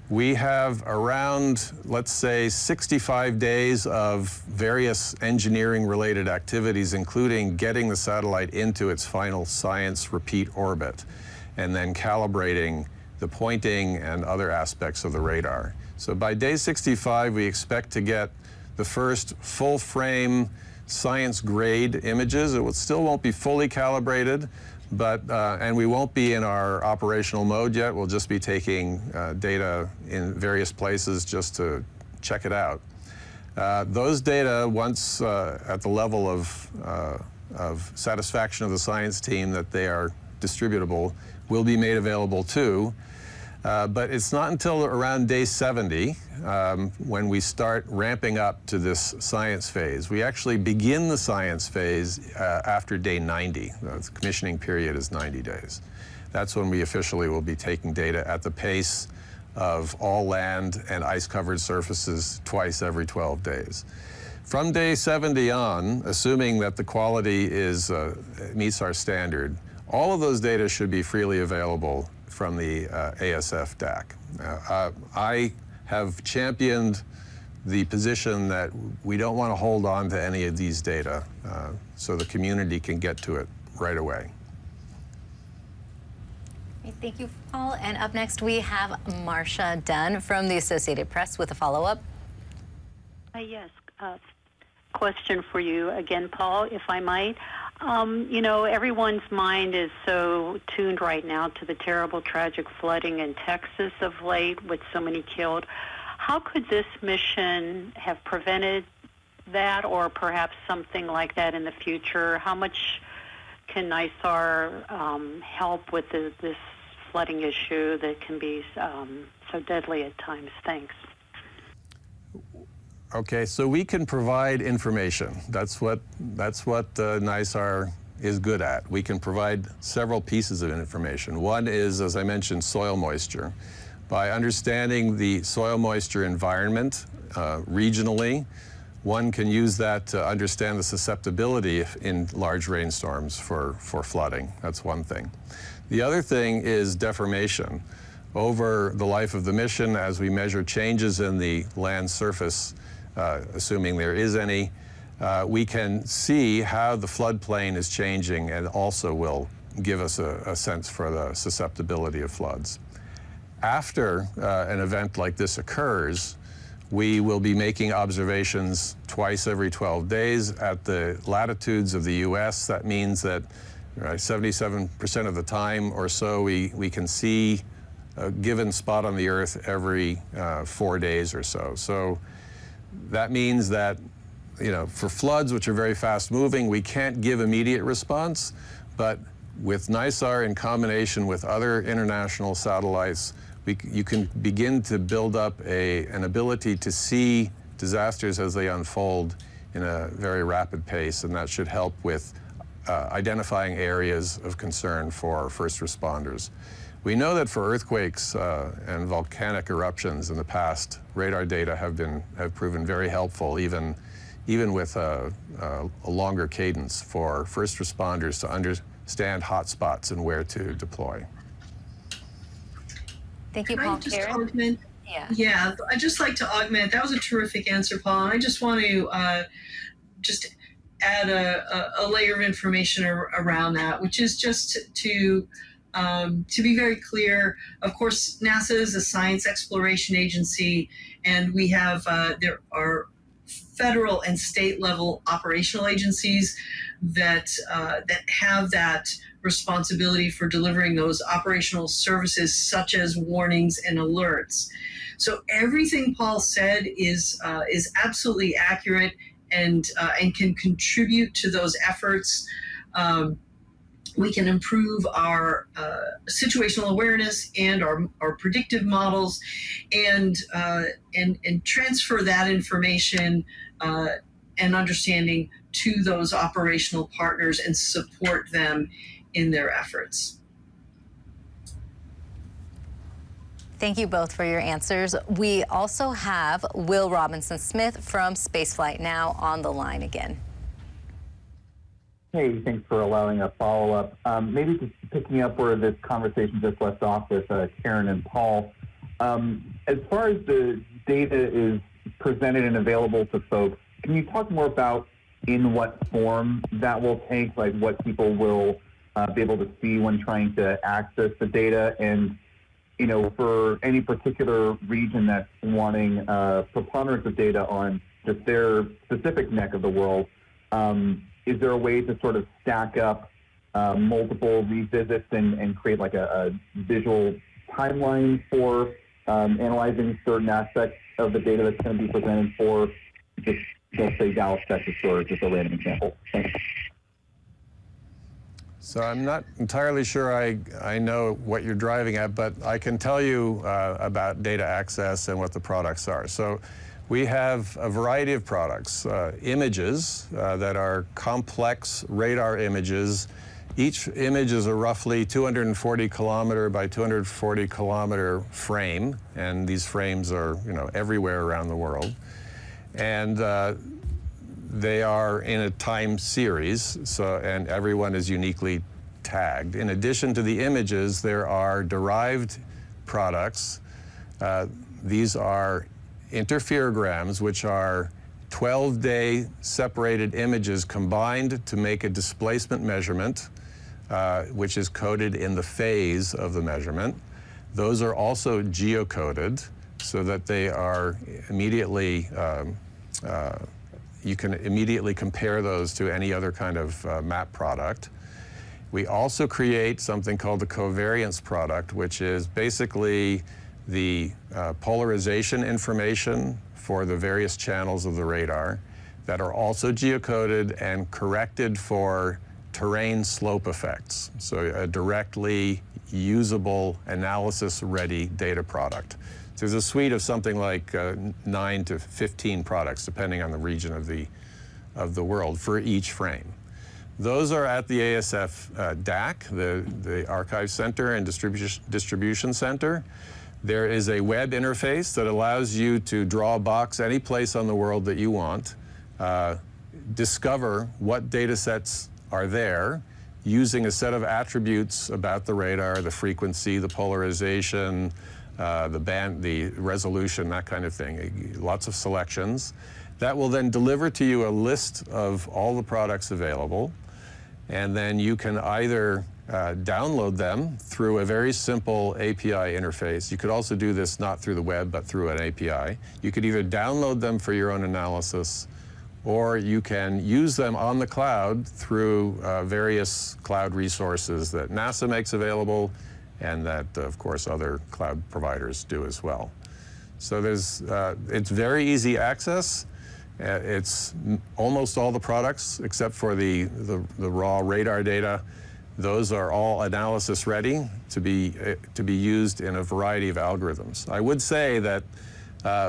we have around, let's say, 65 days of various engineering-related activities, including getting the satellite into its final science repeat orbit, and then calibrating the pointing and other aspects of the radar. So by day 65, we expect to get the first full-frame science-grade images. It still won't be fully calibrated, but and we won't be in our operational mode yet. We'll just be taking data in various places just to check it out. Those data, once at the level of satisfaction of the science team that they are distributable, will be made available too. But it's not until around day 70 when we start ramping up to this science phase. We actually begin the science phase after day 90. The commissioning period is 90 days. That's when we officially will be taking data at the pace of all land and ice-covered surfaces twice every 12 days. From day 70 on, assuming that the quality meets our standard, all of those data should be freely available from the ASF DAC. I have championed the position that we don't want to hold on to any of these data so the community can get to it right away. Thank you, Paul. And up next, we have Marcia Dunn from the Associated Press with a follow-up. Yes, question for you again, Paul, if I might. You know, everyone's mind is so tuned right now to the terrible, tragic flooding in Texas of late with so many killed. How could this mission have prevented that, or perhaps something like that in the future? How much can NISAR help with this flooding issue that can be so deadly at times? Thanks. Okay, so we can provide information. That's what NISAR is good at. We can provide several pieces of information. One is, as I mentioned, soil moisture. By understanding the soil moisture environment regionally, one can use that to understand the susceptibility in large rainstorms for flooding. That's one thing. The other thing is deformation. Over the life of the mission, as we measure changes in the land surface, assuming there is any, we can see how the floodplain is changing, and also will give us a sense for the susceptibility of floods. After an event like this occurs, we will be making observations twice every 12 days at the latitudes of the US. That means that 77% of the time or so we can see a given spot on the Earth every 4 days or so. So that means that, you know, for floods, which are very fast moving, we can't give immediate response, but with NISAR in combination with other international satellites, you can begin to build up an ability to see disasters as they unfold in a very rapid pace, and that should help with identifying areas of concern for first responders. We know that for earthquakes and volcanic eruptions in the past, radar data have proven very helpful, even with a longer cadence for first responders to understand hotspots and where to deploy. Thank you, Paul. Karen? Yeah, I'd just like to augment. That was a terrific answer, Paul. And I just want to just add a layer of information around that, which is just to be very clear. Of course, NASA is a science exploration agency, and we have there are federal and state level operational agencies that have that responsibility for delivering those operational services, such as warnings and alerts. So everything Paul said is absolutely accurate and can contribute to those efforts. We can improve our situational awareness and our predictive models, and transfer that information and understanding to those operational partners and support them in their efforts. Thank you both for your answers. We also have Will Robinson-Smith from Spaceflight Now on the line again. Hey, thanks for allowing a follow-up. Maybe just picking up where this conversation just left off with Karen and Paul. As far as the data is presented and available to folks, can you talk more about in what form that will take, like what people will be able to see when trying to access the data? And, you know, for any particular region that's wanting preponderance of data on just their specific neck of the world, is there a way to sort of stack up multiple revisits and create like a visual timeline for analyzing certain aspects of the data that's going to be presented for, just, let's say, Dallas, Texas, or just a random example? Thanks. So I'm not entirely sure I know what you're driving at, but I can tell you about data access and what the products are. So we have a variety of products, images that are complex radar images. Each image is a roughly 240 kilometer by 240 kilometer frame, and these frames are, you know, everywhere around the world. And they are in a time series, and everyone is uniquely tagged. In addition to the images, there are derived products. These are interferograms, which are 12-day separated images combined to make a displacement measurement, which is coded in the phase of the measurement. Those are also geocoded so that they are immediately, you can immediately compare those to any other kind of map product. We also create something called the covariance product, which is basically the polarization information for the various channels of the radar that are also geocoded and corrected for terrain slope effects. So a directly usable analysis-ready data product. So there's a suite of something like 9 to 15 products, depending on the region of the world, for each frame. Those are at the ASF DAC, the Archive Center and Distribution Center. There is a web interface that allows you to draw a box any place on the world that you want, discover what data sets are there using a set of attributes about the radar, the frequency, the polarization, the band, the resolution, that kind of thing. Lots of selections. That will then deliver to you a list of all the products available, and then you can either download them through a very simple API interface. You could also do this not through the web, but through an API. You could either download them for your own analysis, or you can use them on the cloud through various cloud resources that NASA makes available and that, of course, other cloud providers do as well. So there's, it's very easy access. It's almost all the products except for the raw radar data. Those are all analysis ready to be used in a variety of algorithms. I would say that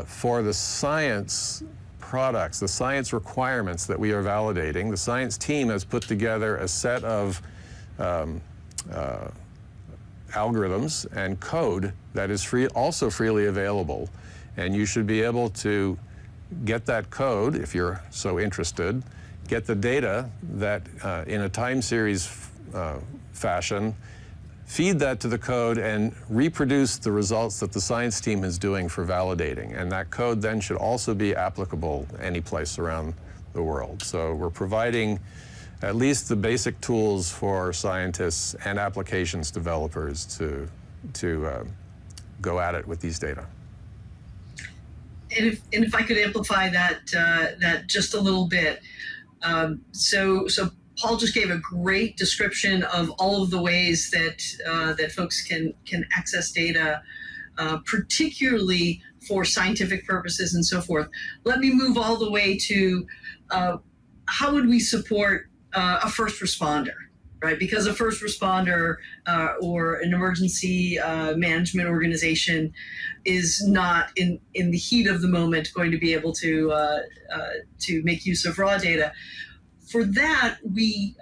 for the science products, the science requirements that we are validating, the science team has put together a set of algorithms and code that is also freely available. And you should be able to get that code, if you're so interested, get the data that in a time series fashion, feed that to the code and reproduce the results that the science team is doing for validating. And that code then should also be applicable any place around the world. So we're providing at least the basic tools for scientists and applications developers to go at it with these data. And if I could amplify that just a little bit, so Paul just gave a great description of all of the ways that that folks can access data, particularly for scientific purposes and so forth. Let me move all the way to how would we support a first responder, right? Because a first responder or an emergency management organization is not in the heat of the moment going to be able to make use of raw data. For that, we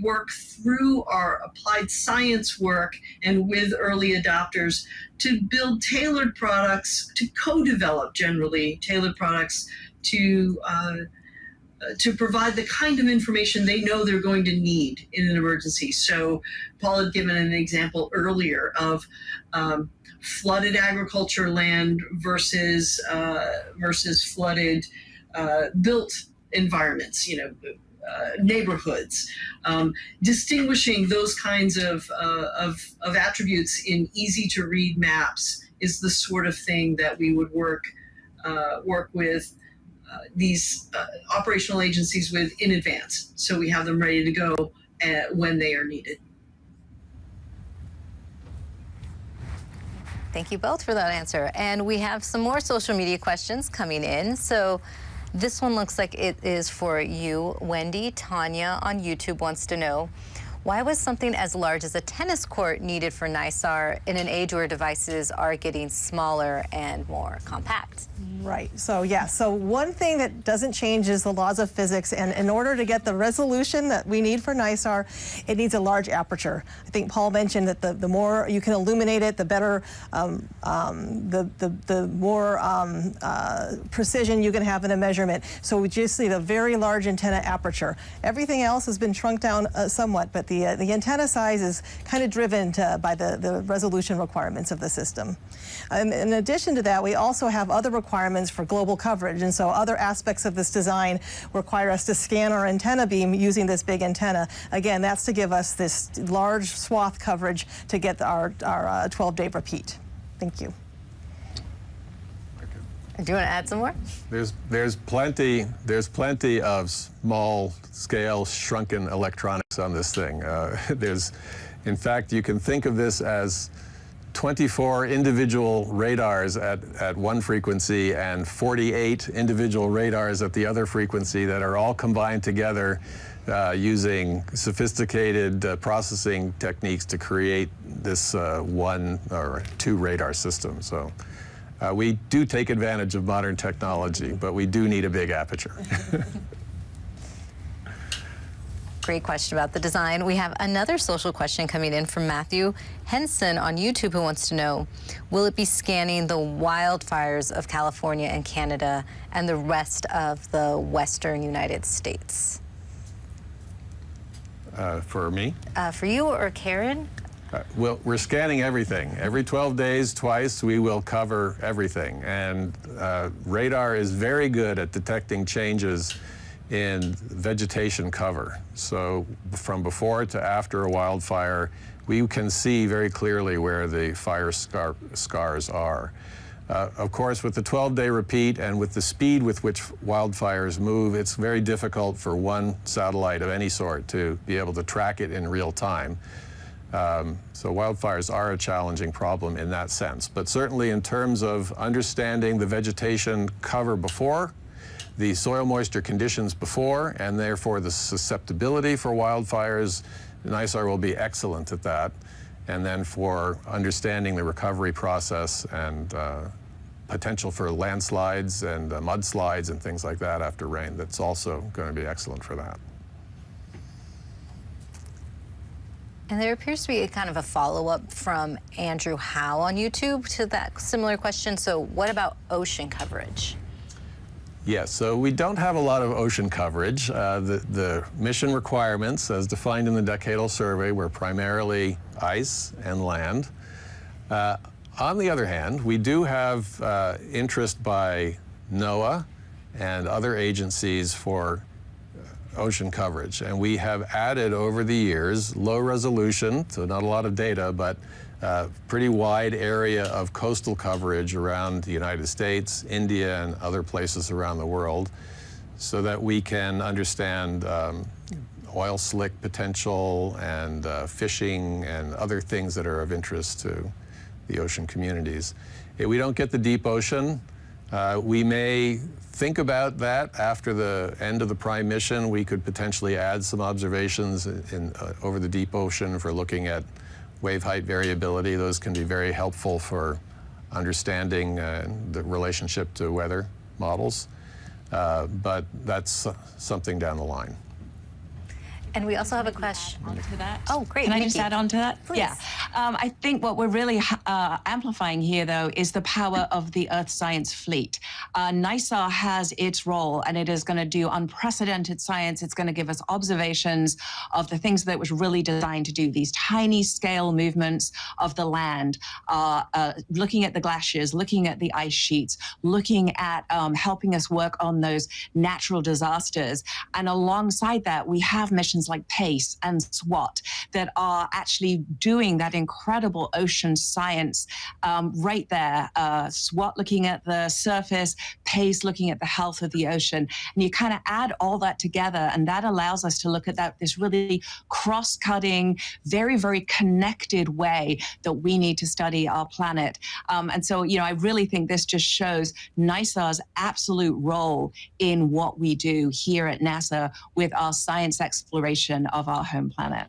work through our applied science work and with early adopters to build tailored products, to co-develop generally tailored products to provide the kind of information they know they're going to need in an emergency. So Paul had given an example earlier of flooded agriculture land versus flooded built environments, neighborhoods. Distinguishing those kinds of attributes in easy to read maps is the sort of thing that we would work with these operational agencies with in advance, so we have them ready to go when they are needed. Thank you both for that answer. And we have some more social media questions coming in. So this one looks like it is for you, Wendy. Tanya on YouTube wants to know, why was something as large as a tennis court needed for NISAR in an age where devices are getting smaller and more compact? Right. So yeah, so one thing that doesn't change is the laws of physics, and in order to get the resolution that we need for NISAR, it needs a large aperture. I think Paul mentioned that the more you can illuminate it, the better, the more precision you can have in a measurement. So we just need a very large antenna aperture. Everything else has been shrunk down somewhat, but the antenna size is kind of driven by the resolution requirements of the system. In addition to that, we also have other requirements for global coverage, and so other aspects of this design require us to scan our antenna beam using this big antenna. Again, that's to give us this large swath coverage to get our 12-day repeat. Thank you. Do you want to add some more? There's plenty of small-scale shrunken electronics on this thing. In fact, you can think of this as 24 individual radars at one frequency and 48 individual radars at the other frequency that are all combined together using sophisticated processing techniques to create this one or two radar system. So we do take advantage of modern technology, but we do need a big aperture. Great question about the design. We have another social question coming in from Matthew Henson on YouTube, who wants to know, will it be scanning the wildfires of California and Canada and the rest of the western United States? For me? For you or Karen? Well, we're scanning everything. Every 12 days, twice, we will cover everything. And radar is very good at detecting changes in vegetation cover. So from before to after a wildfire, we can see very clearly where the fire scars are. Of course, with the 12-day repeat and with the speed with which wildfires move, it's very difficult for one satellite of any sort to be able to track it in real time. So wildfires are a challenging problem in that sense. But certainly in terms of understanding the vegetation cover before, the soil moisture conditions before, and therefore the susceptibility for wildfires, NISAR will be excellent at that. And then for understanding the recovery process and potential for landslides and mudslides and things like that after rain, that's also going to be excellent for that. And there appears to be a kind of a follow-up from Andrew Howe on YouTube to that similar question. So what about ocean coverage? Yes, so we don't have a lot of ocean coverage. The mission requirements, as defined in the Decadal Survey, were primarily ice and land. On the other hand, we do have interest by NOAA and other agencies for ocean coverage. And we have added over the years low resolution, so not a lot of data, but pretty wide area of coastal coverage around the United States, India, and other places around the world, so that we can understand oil slick potential and fishing and other things that are of interest to the ocean communities. If we don't get the deep ocean, we may think about that after the end of the prime mission. We could potentially add some observations over the deep ocean for looking at wave height variability. Those can be very helpful for understanding the relationship to weather models, but that's something down the line. And we also have a question. Onto that. Oh, great. Can I Nikki. just add on to that? Please. Yeah. I think what we're really amplifying here, though, is the power of the Earth Science Fleet. NISAR has its role, and it is going to do unprecedented science. It's going to give us observations of the things that it was really designed to do, these tiny scale movements of the land, looking at the glaciers, looking at the ice sheets, looking at helping us work on those natural disasters. And alongside that, we have missions like PACE and SWAT that are actually doing that incredible ocean science right there. SWAT looking at the surface, PACE looking at the health of the ocean. And you kind of add all that together, and that allows us to look at this really cross-cutting, very, very connected way that we need to study our planet. And so, you know, I really think this just shows NISAR's absolute role in what we do here at NASA with our science exploration of our home planet.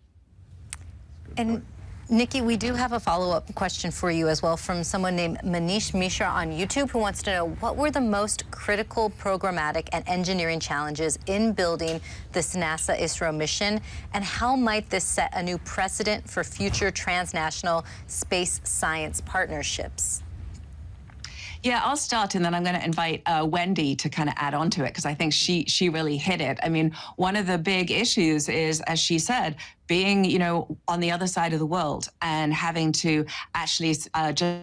And Nikki, we do have a follow-up question for you as well from someone named Manish Mishra on YouTube, who wants to know what were the most critical programmatic and engineering challenges in building this NASA-ISRO mission, and how might this set a new precedent for future transnational space science partnerships? Yeah, I'll start, and then I'm going to invite Wendy to kind of add on to it, because I think she really hit it. I mean, one of the big issues is, as she said, being, you know, on the other side of the world and having to actually just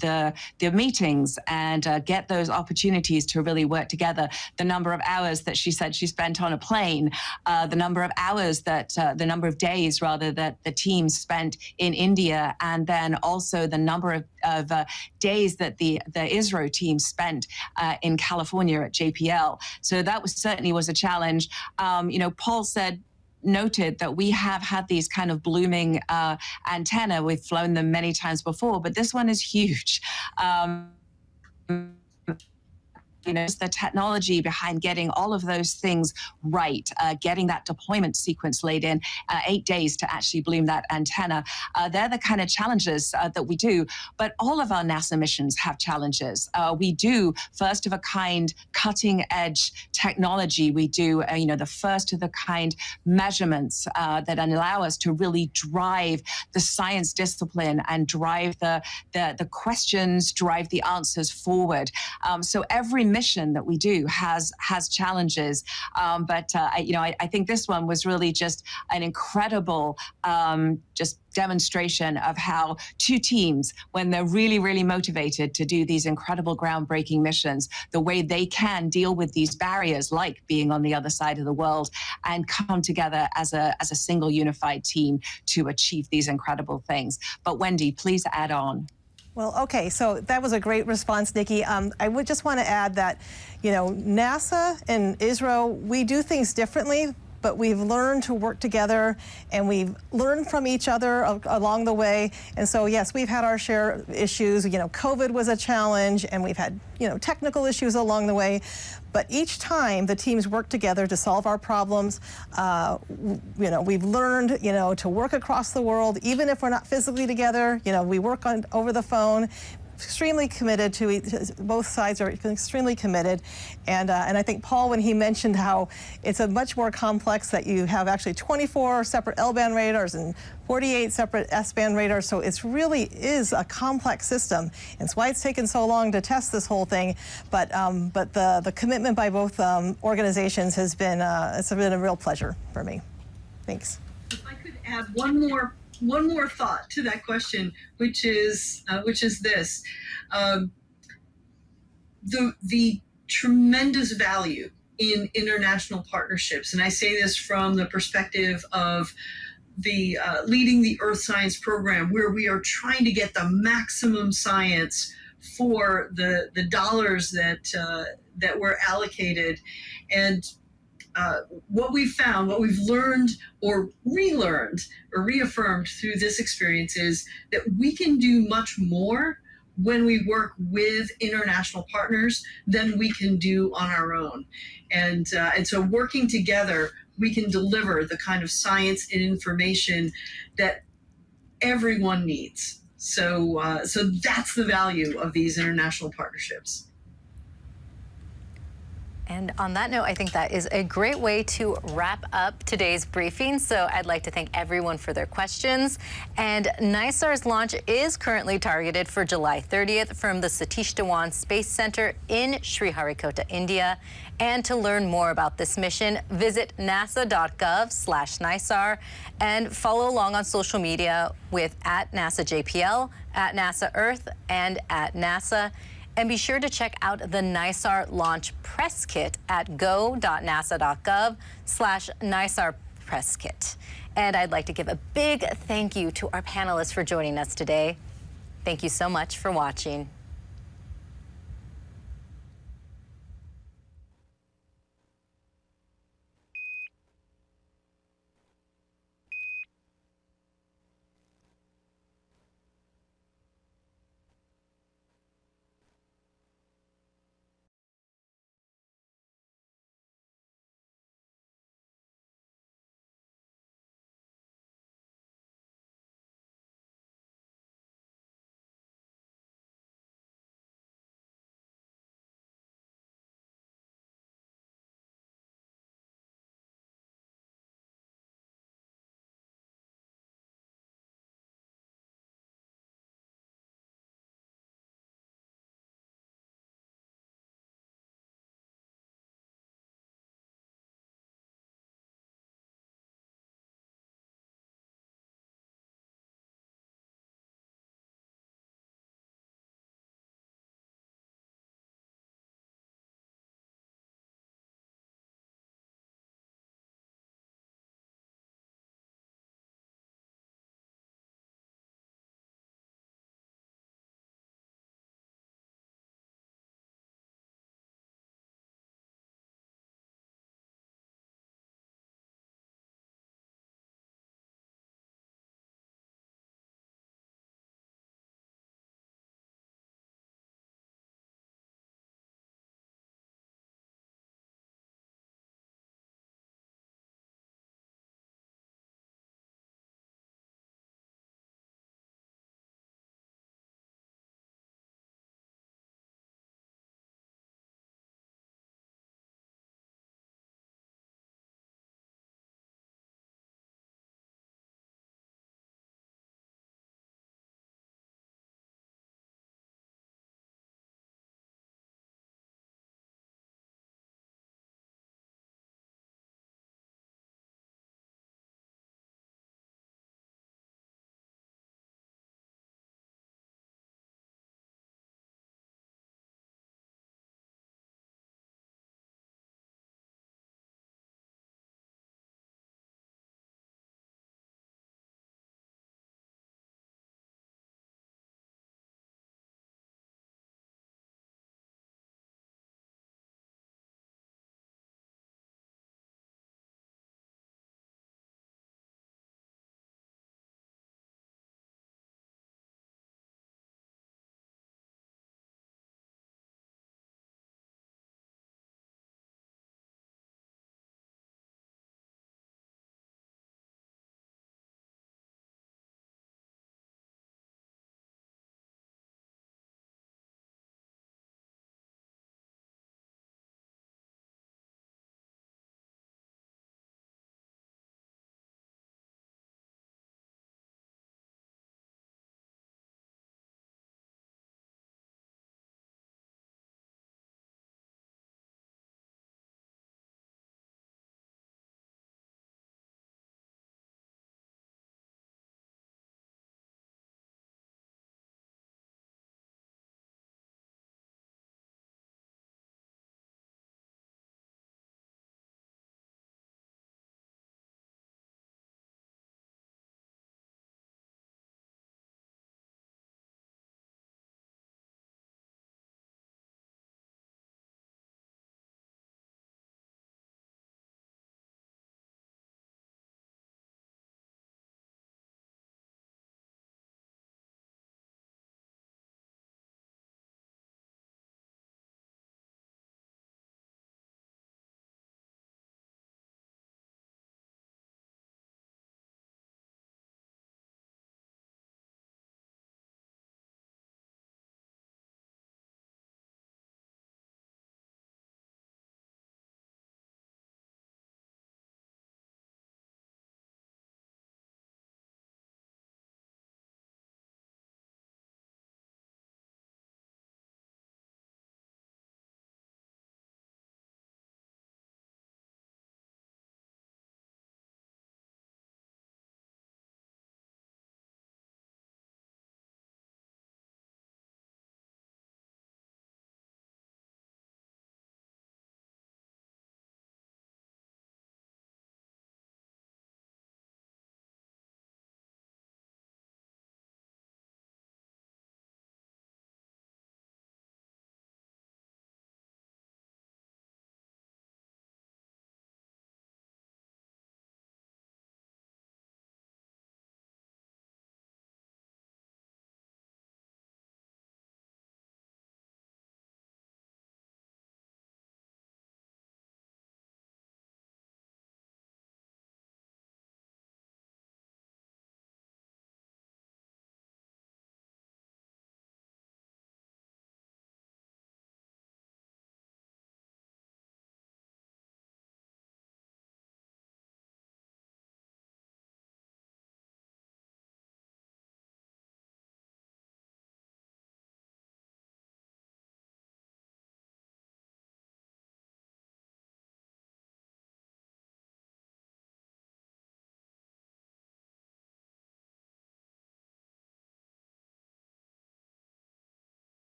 the meetings and get those opportunities to really work together. The number of hours that she said she spent on a plane, the number of hours that, the number of days rather that the team spent in India, and then also the number of days that the ISRO team spent in California at JPL. So that certainly was a challenge. You know, Paul noted that we have had these kind of blooming antenna. We've flown them many times before, but this one is huge. You know, it's the technology behind getting all of those things right, getting that deployment sequence laid in 8 days to actually bloom that antenna. They're the kind of challenges that we do. But all of our NASA missions have challenges. We do first of a kind, cutting edge technology. We do, you know, the first of the kind measurements that allow us to really drive the science discipline and drive the questions, drive the answers forward. So every mission that we do has challenges, but you know, I think this one was really just an incredible just demonstration of how two teams, when they're really motivated to do these incredible groundbreaking missions, the way they can deal with these barriers, like being on the other side of the world, and come together as a single unified team to achieve these incredible things. But Wendy, please add on. Well, okay, so that was a great response, Nikki. I would just want to add that, you know, NASA and ISRO, we do things differently, but we've learned to work together, and we've learned from each other along the way. And so, yes, we've had our share of issues. You know, COVID was a challenge, and we've had, you know, technical issues along the way. But each time the teams work together to solve our problems, you know, we've learned, you know, to work across the world, even if we're not physically together. You know, we work over the phone. Extremely committed to both sides are extremely committed, and I think Paul, when he mentioned how it's a much more complex, that you have actually 24 separate L-band radars and 48 separate S-band radars, so it really is a complex system. And it's why it's taken so long to test this whole thing. But the commitment by both organizations has been it's been a real pleasure for me. Thanks. If I could add one more thought to that question, which is this: the tremendous value in international partnerships, and I say this from the perspective of the leading the Earth Science program, where we are trying to get the maximum science for the dollars that were allocated. And what we've found, what we've learned or relearned or reaffirmed through this experience is that we can do much more when we work with international partners than we can do on our own. And so working together, we can deliver the kind of science and information that everyone needs. So that's the value of these international partnerships. And on that note, I think that is a great way to wrap up today's briefing. So I'd like to thank everyone for their questions. And NISAR's launch is currently targeted for July 30th from the Satish Dhawan Space Center in Sriharikota, India. And to learn more about this mission, visit nasa.gov/NISAR and follow along on social media with @NASAJPL, @NASAEarth, and @NASA. And be sure to check out the NISAR launch press kit at go.nasa.gov/NISAR press kit. And I'd like to give a big thank you to our panelists for joining us today. Thank you so much for watching.